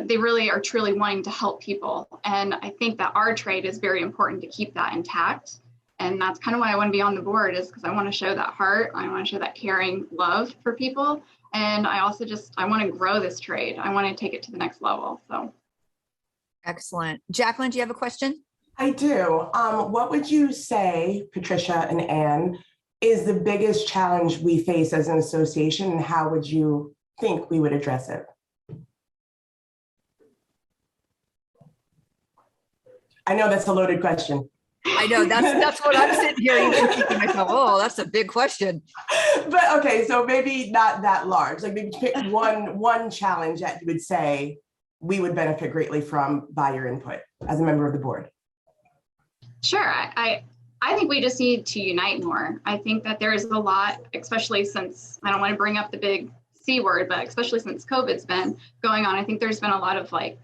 they really are truly wanting to help people. And I think that our trade is very important to keep that intact. And that's kind of why I want to be on the board, is because I want to show that heart. I want to show that caring love for people. And I also I want to grow this trade. I want to take it to the next level. So. Excellent. Jacqueline, do you have a question? I do. What would you say, Patricia and Anne, is the biggest challenge we face as an association, and how would you think we would address it? I know that's a loaded question. I know, that's what I'm sitting here even thinking to myself, oh, that's a big question. But okay, so maybe not that large. Like maybe pick one challenge that you would say we would benefit greatly from by your input as a member of the board. Sure. I think we just need to unite more. I think that there is a lot, especially since, I don't want to bring up the big C word, but especially since COVID's been going on, I think there's been a lot of like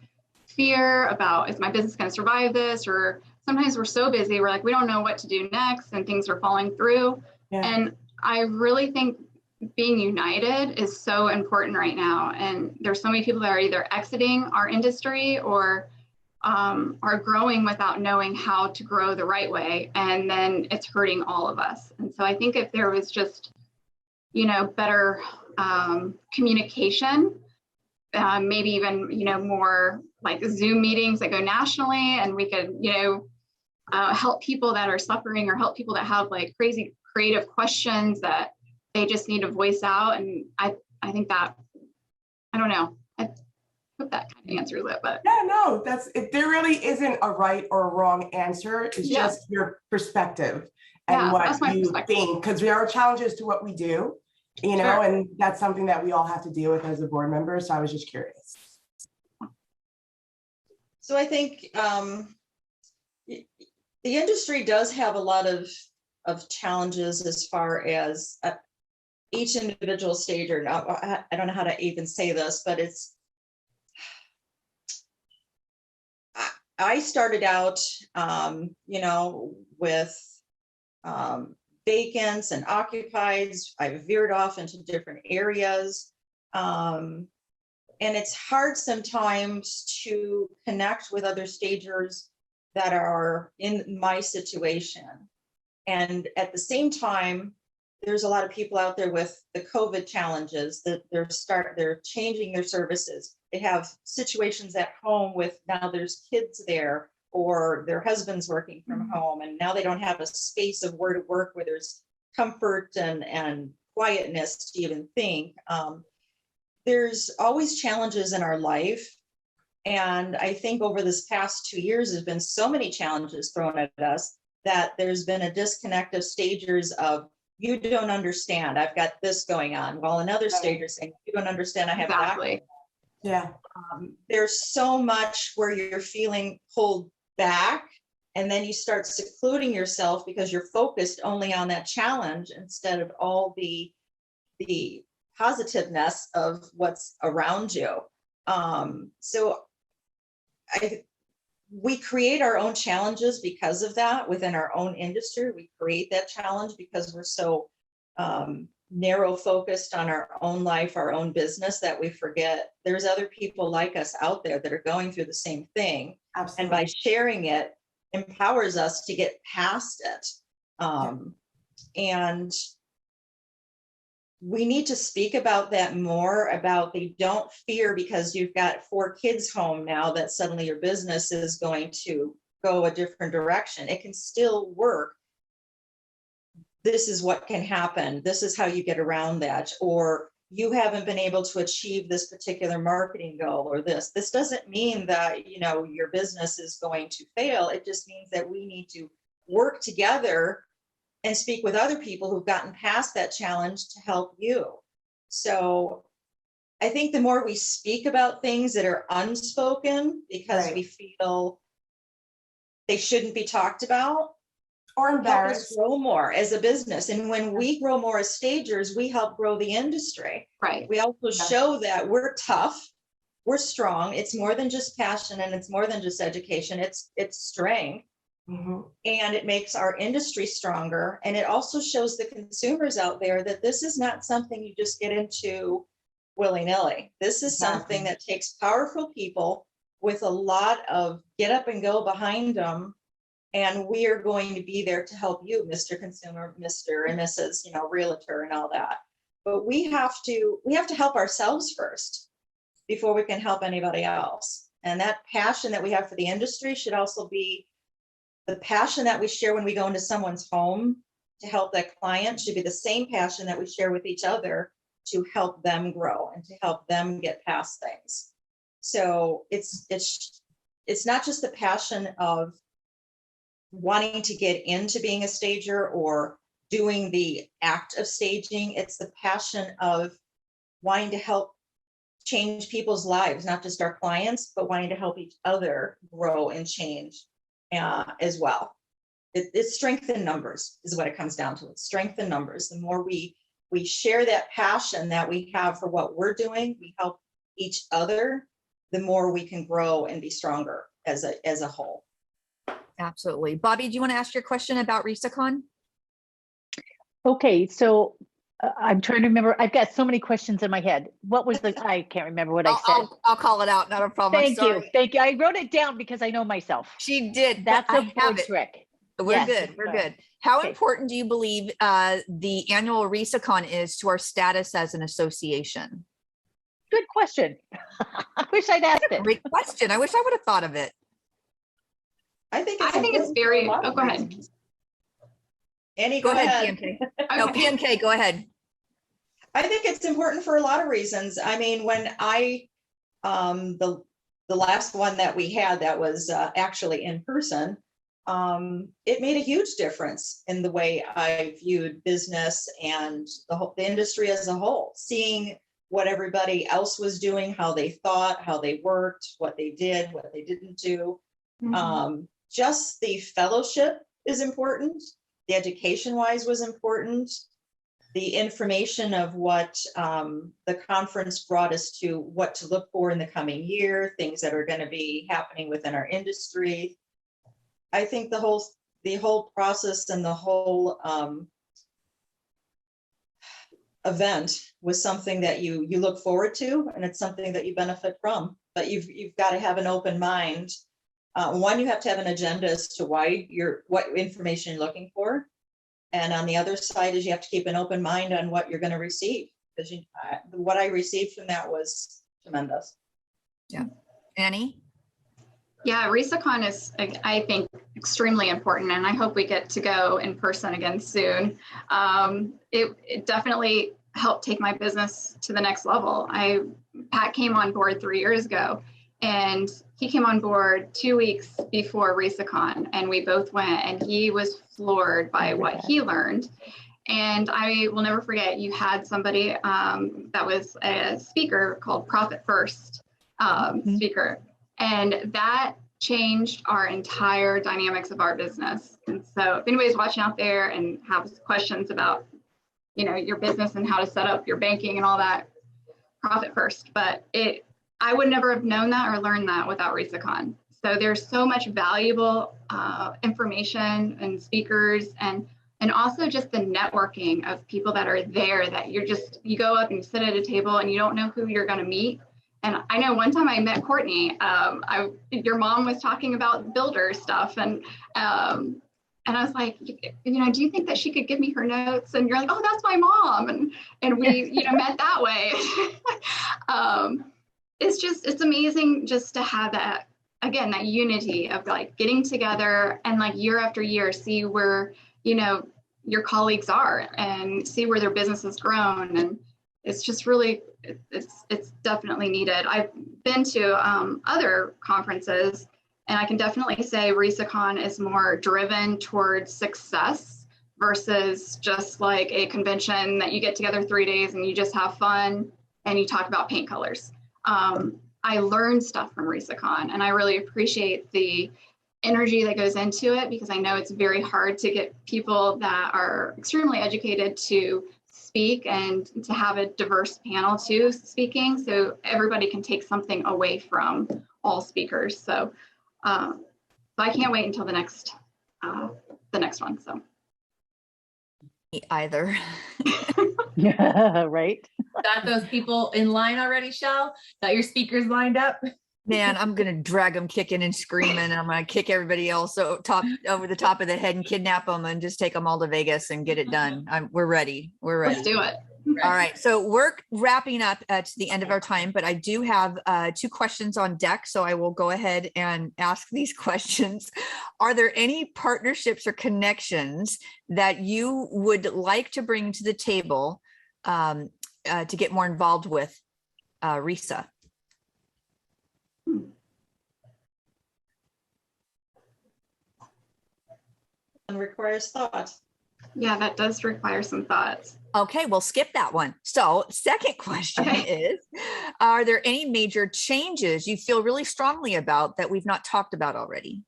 fear about, is my business going to survive this? Or sometimes we're so busy, we're like, we don't know what to do next, and things are falling through. Yeah. And I really think being united is so important right now. And there's so many people that are either exiting our industry or are growing without knowing how to grow the right way. And then it's hurting all of us. And so I think if there was just, you know, better communication, maybe even, you know, more like Zoom meetings that go nationally, and we could, you know, help people that are suffering, or help people that have like crazy creative questions that they just need to voice out. And I think that, I don't know, I hope that kind of answers it. But yeah, no, there really isn't a right or a wrong answer. It's just your perspective and what you think, because there are challenges to what we do, you know, and that's something that we all have to deal with as a board member. So I was just curious. So I think the industry does have a lot of challenges as far as each individual stager. Now, I don't know how to even say this, but I started out, you know, with vacants and occupieds. I veered off into different areas. And it's hard sometimes to connect with other stagers that are in my situation. And at the same time, there's a lot of people out there with the COVID challenges that they're changing their services. They have situations at home with, now there's kids there, or their husband's working from home, and now they don't have a space of where to work where there's comfort and quietness to even think. There's always challenges in our life. And I think over this past 2 years, there's been so many challenges thrown at us that there's been a disconnect of stagers of, you don't understand, I've got this going on. While another stager saying, you don't understand, I have that. Yeah. There's so much where you're feeling pulled back. And then you start secluding yourself because you're focused only on that challenge instead of all the positiveness of what's around you. So we create our own challenges because of that within our own industry. We create that challenge because we're so narrow focused on our own life, our own business, that we forget there's other people like us out there that are going through the same thing. Absolutely. And by sharing it, empowers us to get past it. And we need to speak about that more, about the don't fear because you've got 4 kids home now that suddenly your business is going to go a different direction. It can still work. This is what can happen. This is how you get around that. Or you haven't been able to achieve this particular marketing goal or this. This doesn't mean that, you know, your business is going to fail. It just means that we need to work together and speak with other people who've gotten past that challenge to help you. So I think the more we speak about things that are unspoken because we feel they shouldn't be talked about, or embarrassed, help us grow more as a business. And when we grow more as stagers, we help grow the industry. Right. We also show that we're tough, we're strong. It's more than just passion, and it's more than just education. It's strength. Mm-hmm. And it makes our industry stronger. And it also shows the consumers out there that this is not something you just get into willy-nilly. This is something that takes powerful people with a lot of get up and go behind them. And we are going to be there to help you, Mr. Consumer, Mr. and Mrs., you know, Realtor and all that. But we have to help ourselves first before we can help anybody else. And that passion that we have for the industry should also be the passion that we share when we go into someone's home to help that client. Should be the same passion that we share with each other to help them grow and to help them get past things. So it's not just the passion of wanting to get into being a stager or doing the act of staging. It's the passion of wanting to help change people's lives, not just our clients, but wanting to help each other grow and change as well. It's strength in numbers is what it comes down to. It's strength in numbers. The more we share that passion that we have for what we're doing, we help each other, the more we can grow and be stronger as a whole. Absolutely. Bobby, do you want to ask your question about RESACon? Okay, so I'm trying to remember. I've got so many questions in my head. What was I can't remember what I said. I'll call it out. Not a problem. Thank you. I wrote it down because I know myself. She did. That's a board trick. We're good. We're good. How important do you believe the annual RESACon is to our status as an association? Good question. I wish I'd asked it. Great question. I wish I would have thought of it. I think it's very. Oh, go ahead. Annie, go ahead. PMK. No, PMK, go ahead. I think it's important for a lot of reasons. I mean, when the last one that we had that was actually in person, it made a huge difference in the way I viewed business and the industry as a whole. Seeing what everybody else was doing, how they thought, how they worked, what they did, what they didn't do. Mm-hmm. Just the fellowship is important. The education-wise was important. The information of what the conference brought us to, what to look for in the coming year, things that are going to be happening within our industry. I think the whole process and the whole event was something that you look forward to, and it's something that you benefit from. But you've got to have an open mind. One, you have to have an agenda as to what information you're looking for. And on the other side is you have to keep an open mind on what you're going to receive. Because what I received from that was tremendous. Yeah. Annie? Yeah, RESACon is, I think, extremely important, and I hope we get to go in person again soon. It definitely helped take my business to the next level. Pat came on board 3 years ago, and he came on board 2 weeks before RESACon, and we both went, and he was floored by what he learned. And I will never forget, you had somebody that was a speaker called Profit First speaker. And that changed our entire dynamics of our business. And so if anybody's watching out there and has questions about, your business and how to set up your banking and all that, profit first. But I would never have known that or learned that without RESACon. So there's so much valuable information and speakers and also just the networking of people that are there that you go up and you sit at a table and you don't know who you're going to meet. And I know one time I met Courtney, your mom was talking about builder stuff and I was like, do you think that she could give me her notes? And you're like, oh, that's my mom. And we, met that way. It's amazing just to have that, again, that unity of like getting together and like year after year, see where, your colleagues are and see where their business has grown. And it's just really, it's definitely needed. I've been to other conferences and I can definitely say RESACon is more driven towards success versus just like a convention that you get together 3 days and you just have fun and you talk about paint colors. I learned stuff from RESACon and I really appreciate the energy that goes into it because I know it's very hard to get people that are extremely educated to speak and to have a diverse panel too speaking so everybody can take something away from all speakers. So I can't wait until the next one. So me either. Yeah, right. Got those people in line already, Shell? Got your speakers lined up? Man, I'm going to drag them kicking and screaming. And I'm going to kick everybody else over the top of the head and kidnap them and just take them all to Vegas and get it done. We're ready. We're ready. Let's do it. All right. So we're wrapping up at the end of our time, but I do have 2 questions on deck. So I will go ahead and ask these questions. Are there any partnerships or connections that you would like to bring to the table to get more involved with RESA? And requires thought. Yeah, that does require some thoughts. Okay, we'll skip that one. So second question is, are there any major changes you feel really strongly about that we've not talked about already?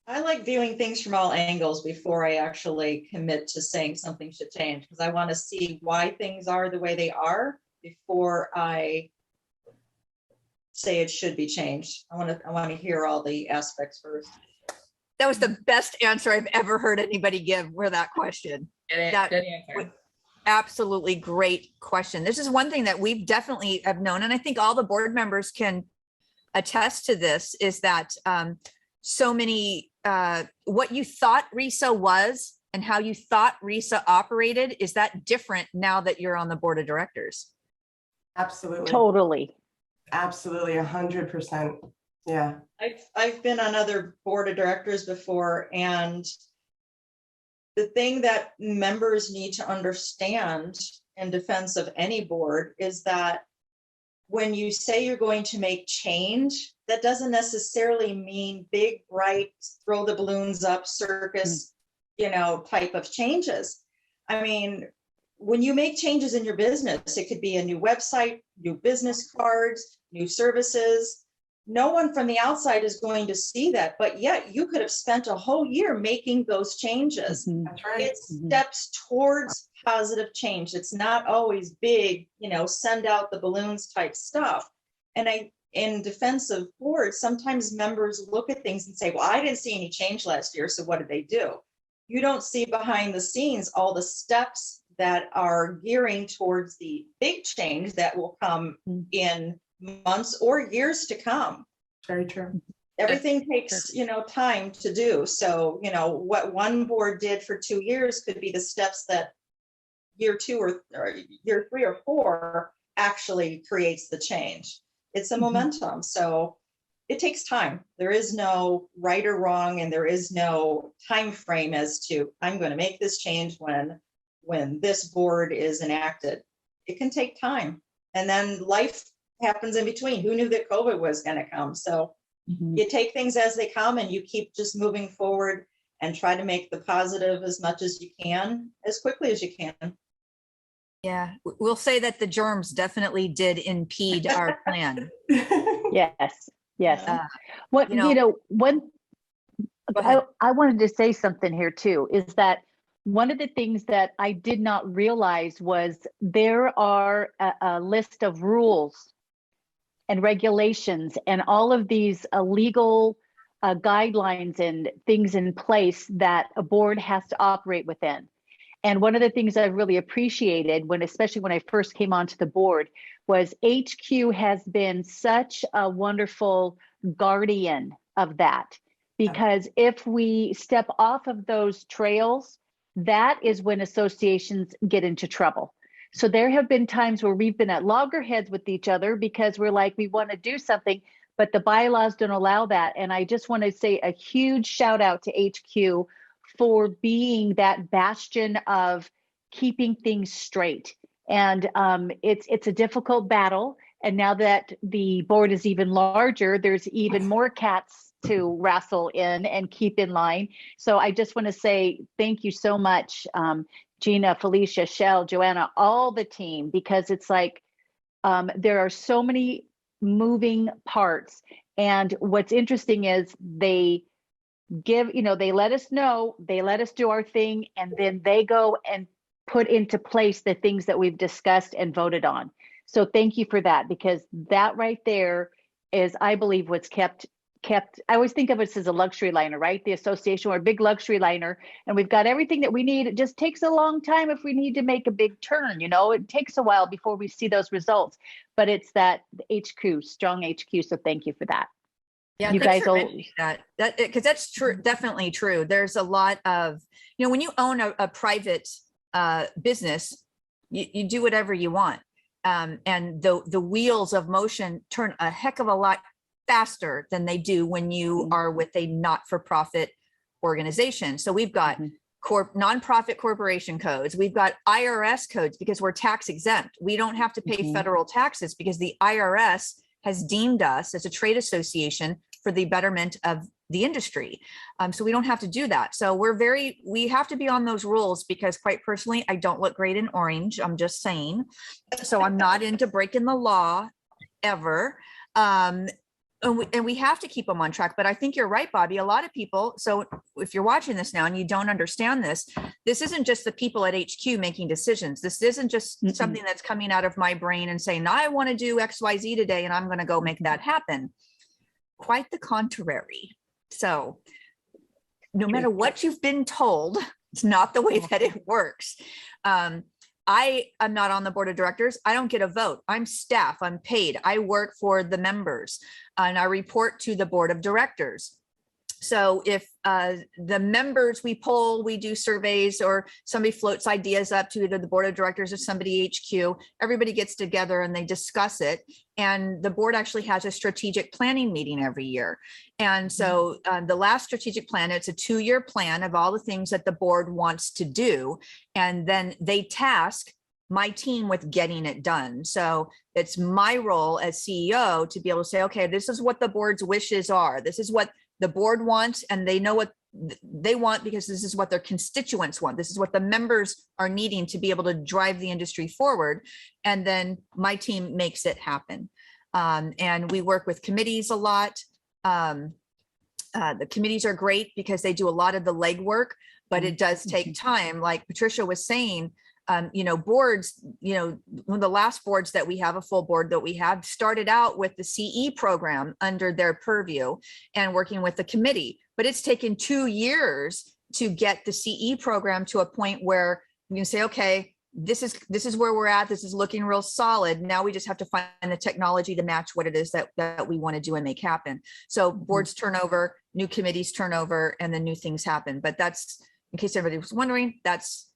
I like viewing things from all angles before I actually commit to saying something should change because I want to see why things are the way they are before I say it should be changed. I want to hear all the aspects first. That was the best answer I've ever heard anybody give for that question. Good answer. Absolutely great question. This is one thing that we've definitely have known, and I think all the board members can attest to this, is that so many, what you thought RESA was and how you thought RESA operated, is that different now that you're on the board of directors? Absolutely. Totally. Absolutely, 100%. Yeah. I've been on other board of directors before, and the thing that members need to understand in defense of any board is that when you say you're going to make change, that doesn't necessarily mean big, bright, throw the balloons up, circus, type of changes. I mean, when you make changes in your business, it could be a new website, new business cards, new services. No one from the outside is going to see that, but yet you could have spent a whole year making those changes. That's right. It's steps towards positive change. It's not always big, send out the balloons type stuff. And in defense of boards, sometimes members look at things and say, well, I didn't see any change last year, so what did they do? You don't see behind the scenes all the steps that are gearing towards the big change that will come in months or years to come. Very true. Everything takes, time to do. So, what one board did for 2 years could be the steps that year 2 or year 3 or 4 actually creates the change. It's a momentum. So it takes time. There is no right or wrong, and there is no time frame as to I'm going to make this change when this board is enacted. It can take time. And then life happens in between. Who knew that COVID was going to come? So you take things as they come and you keep just moving forward and try to make the positive as much as you can, as quickly as you can. Yeah, we'll say that the germs definitely did impede our plan. Yes, yes. What, you know, I wanted to say something here too, is that one of the things that I did not realize was there are a list of rules and regulations and all of these legal guidelines and things in place that a board has to operate within. And one of the things I really appreciated especially when I first came onto the board, was HQ has been such a wonderful guardian of that. Because if we step off of those trails, that is when associations get into trouble. So there have been times where we've been at loggerheads with each other because we're like, we want to do something, but the bylaws don't allow that. And I just want to say a huge shout out to HQ for being that bastion of keeping things straight. And it's a difficult battle. And now that the board is even larger, there's even more cats to wrestle in and keep in line. So I just want to say thank you so much, Gina, Felicia, Shell, Joanna, all the team, because it's like there are so many moving parts. And what's interesting is they let us know, they let us do our thing, and then they go and put into place the things that we've discussed and voted on. So thank you for that, because that right there is, I believe, what's kept. I always think of it as a luxury liner, right? The association, we're a big luxury liner, and we've got everything that we need. It just takes a long time if we need to make a big turn. It takes a while before we see those results. But it's that HQ, strong HQ. So thank you for that. Yeah, you guys all that because that's true, definitely true. There's a lot of, when you own a private business, you do whatever you want, and the wheels of motion turn a heck of a lot faster than they do when you are with a not-for-profit organization. So we've got nonprofit corporation codes. We've got IRS codes because we're tax exempt. We don't have to pay federal taxes because the IRS has deemed us as a trade association for the betterment of the industry. So we don't have to do that. So we have to be on those rules, because quite personally, I don't look great in orange. I'm just saying. So I'm not into breaking the law ever. And we have to keep them on track. But I think you're right, Bobby. A lot of people, so if you're watching this now and you don't understand this isn't just the people at HQ making decisions. This isn't just something that's coming out of my brain and saying, I want to do XYZ today and I'm going to go make that happen. Quite the contrary. So no matter what you've been told, it's not the way that it works. I am not on the board of directors. I don't get a vote. I'm staff. I'm paid. I work for the members and I report to the board of directors. So if the members we poll, we do surveys, or somebody floats ideas up to either the board of directors or somebody HQ, everybody gets together and they discuss it. And the board actually has a strategic planning meeting every year. And so the last strategic plan, it's a 2-year plan of all the things that the board wants to do. And then they task my team with getting it done. So it's my role as CEO to be able to say, okay, this is what the board's wishes are. This is what the board wants, and they know what they want because this is what their constituents want. This is what the members are needing to be able to drive the industry forward. And then my team makes it happen. And we work with committees a lot. The committees are great because they do a lot of the legwork, but it does take time. Like Patricia was saying, boards, one of the last boards that we have, a full board that we have, started out with the CE program under their purview and working with the committee, but it's taken 2 years to get the CE program to a point where we can say, okay, this is where we're at. This is looking real solid. Now we just have to find the technology to match what it is that we want to do and make happen. So boards turn over, new committees turn over, and then new things happen. But that's, in case everybody was wondering, that's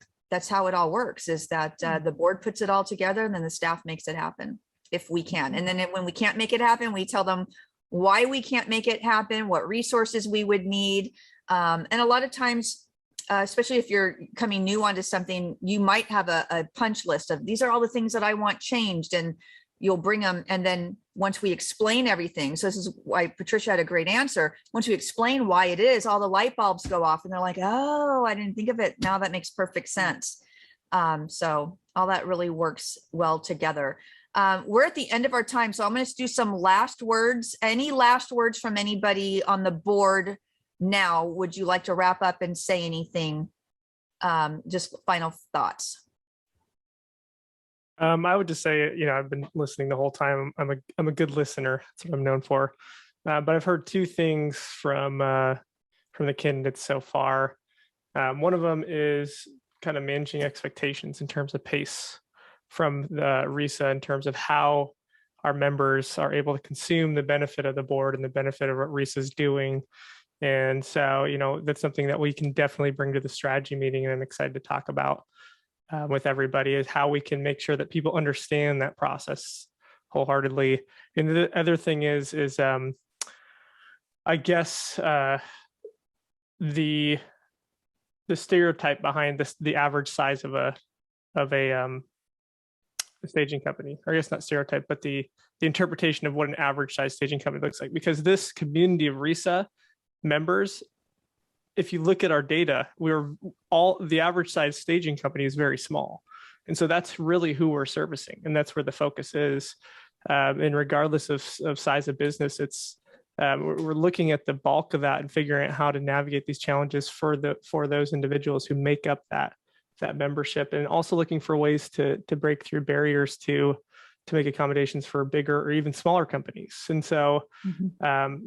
how it all works, is that the board puts it all together and then the staff makes it happen if we can. And then when we can't make it happen, we tell them why we can't make it happen, what resources we would need. And a lot of times, especially if you're coming new onto something, you might have a punch list of these are all the things that I want changed, and you'll bring them. And then once we explain everything, so this is why Patricia had a great answer. Once we explain why it is, all the light bulbs go off and they're like, oh, I didn't think of it. Now that makes perfect sense. So all that really works well together. We're at the end of our time, so I'm going to do some last words. Any last words from anybody on the board now? Would you like to wrap up and say anything? Just final thoughts. I would just say, I've been listening the whole time. I'm a good listener. That's what I'm known for. But I've heard two things from the candidates so far. One of them is kind of managing expectations in terms of pace from the RESA, in terms of how our members are able to consume the benefit of the board and the benefit of what RESA is doing. And so, that's something that we can definitely bring to the strategy meeting, and I'm excited to talk about with everybody, is how we can make sure that people understand that process wholeheartedly. And the other thing is I guess the stereotype behind the average size of a staging company, or I guess not stereotype, but the interpretation of what an average size staging company looks like. Because this community of RESA members, if you look at our data, the average size staging company is very small. And so that's really who we're servicing. And that's where the focus is. And regardless of size of business, we're looking at the bulk of that and figuring out how to navigate these challenges for those individuals who make up that membership, and also looking for ways to break through barriers to make accommodations for bigger or even smaller companies. And so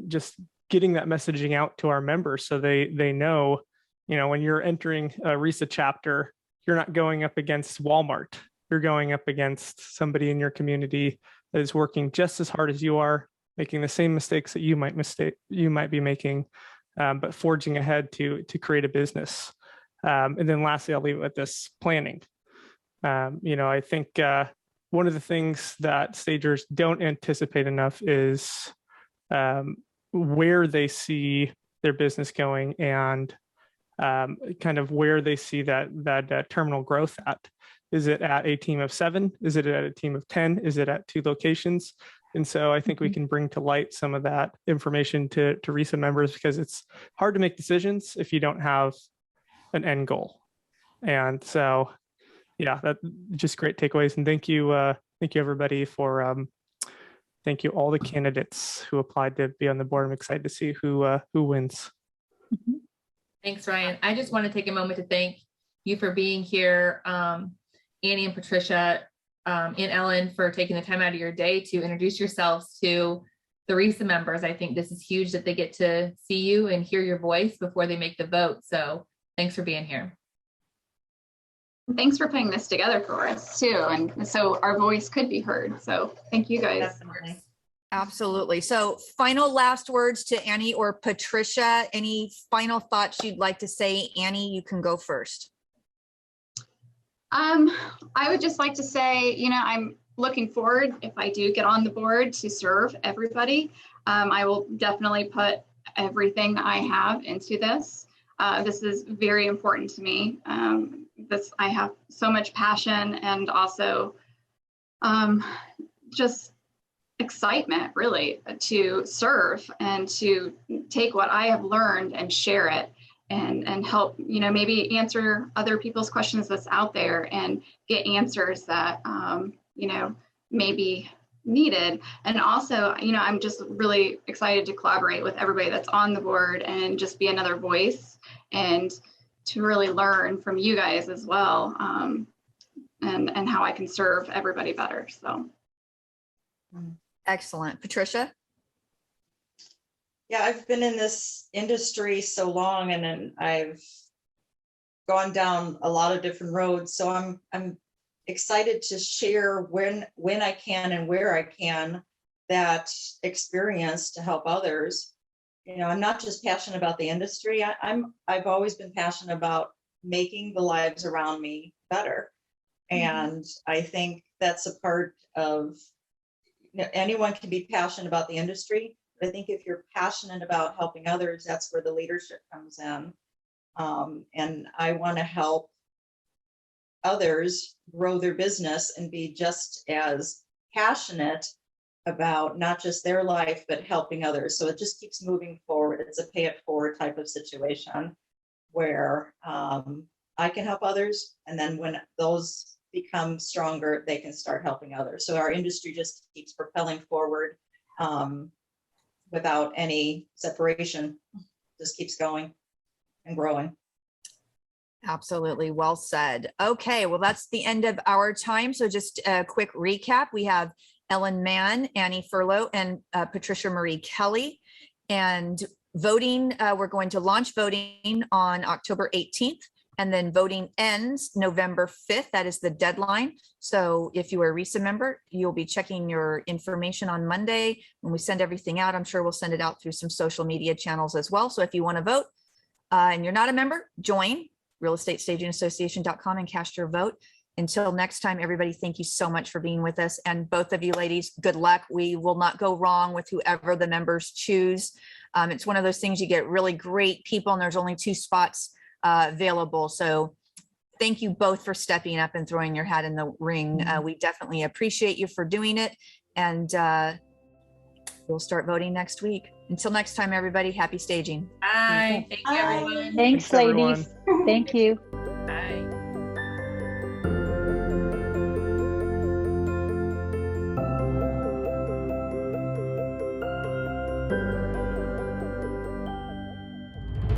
just getting that messaging out to our members so they know, when you're entering a RESA chapter, you're not going up against Walmart. You're going up against somebody in your community that is working just as hard as you are, making the same mistakes that you might be making, but forging ahead to create a business. And then lastly, I'll leave it with this: planning. I think one of the things that stagers don't anticipate enough is where they see their business going, and kind of where they see that terminal growth at. Is it at a team of 7? Is it at a team of 10? Is it at 2 locations? And so I think we can bring to light some of that information to RESA members, because it's hard to make decisions if you don't have an end goal. And so, yeah, that just great takeaways. And thank you everybody thank you all the candidates who applied to be on the board. I'm excited to see who wins. Thanks, Ryan. I just want to take a moment to thank you for being here, Annie and Patricia, and Ellen, for taking the time out of your day to introduce yourselves to the RESA members. I think this is huge that they get to see you and hear your voice before they make the vote. So thanks for being here. Thanks for putting this together for us too, and so our voice could be heard. So thank you guys. Definitely. Absolutely. So final last words to Annie or Patricia. Any final thoughts you'd like to say? Annie, you can go first. I would just like to say, I'm looking forward, if I do get on the board, to serve everybody. I will definitely put everything I have into this. This is very important to me. I have so much passion, and also just excitement, really, to serve and to take what I have learned and share it, and help, maybe answer other people's questions that's out there, and get answers that, may be needed. And also, I'm just really excited to collaborate with everybody that's on the board and just be another voice, and to really learn from you guys as well, and how I can serve everybody better. So. Excellent. Patricia? Yeah, I've been in this industry so long, and then I've gone down a lot of different roads. So I'm excited to share when I can and where I can that experience to help others. I'm not just passionate about the industry. I've always been passionate about making the lives around me better. And I think that's a part of, anyone can be passionate about the industry. I think if you're passionate about helping others, that's where the leadership comes in. And I want to help others grow their business and be just as passionate about not just their life, but helping others. So it just keeps moving forward. It's a pay it forward type of situation where I can help others. And then when those become stronger, they can start helping others. So our industry just keeps propelling forward without any separation, just keeps going and growing. Absolutely. Well said. Okay. Well, that's the end of our time. So just a quick recap. We have Ellen Mann, Annie Furlow, and Patricia Marie Kelly. And voting, we're going to launch voting on October 18th. And then voting ends November 5th. That is the deadline. So if you are a RESA member, you'll be checking your information on Monday. When we send everything out, I'm sure we'll send it out through some social media channels as well. So if you want to vote and you're not a member, join realestatestagingassociation.com and cast your vote. Until next time, everybody, thank you so much for being with us. And both of you ladies, good luck. We will not go wrong with whoever the members choose. It's one of those things, you get really great people and there's only 2 spots available. So thank you both for stepping up and throwing your hat in the ring. We definitely appreciate you for doing it. And we'll start voting next week. Until next time, everybody, happy staging. Bye. Thank you, everyone. Thanks, ladies. Thank you.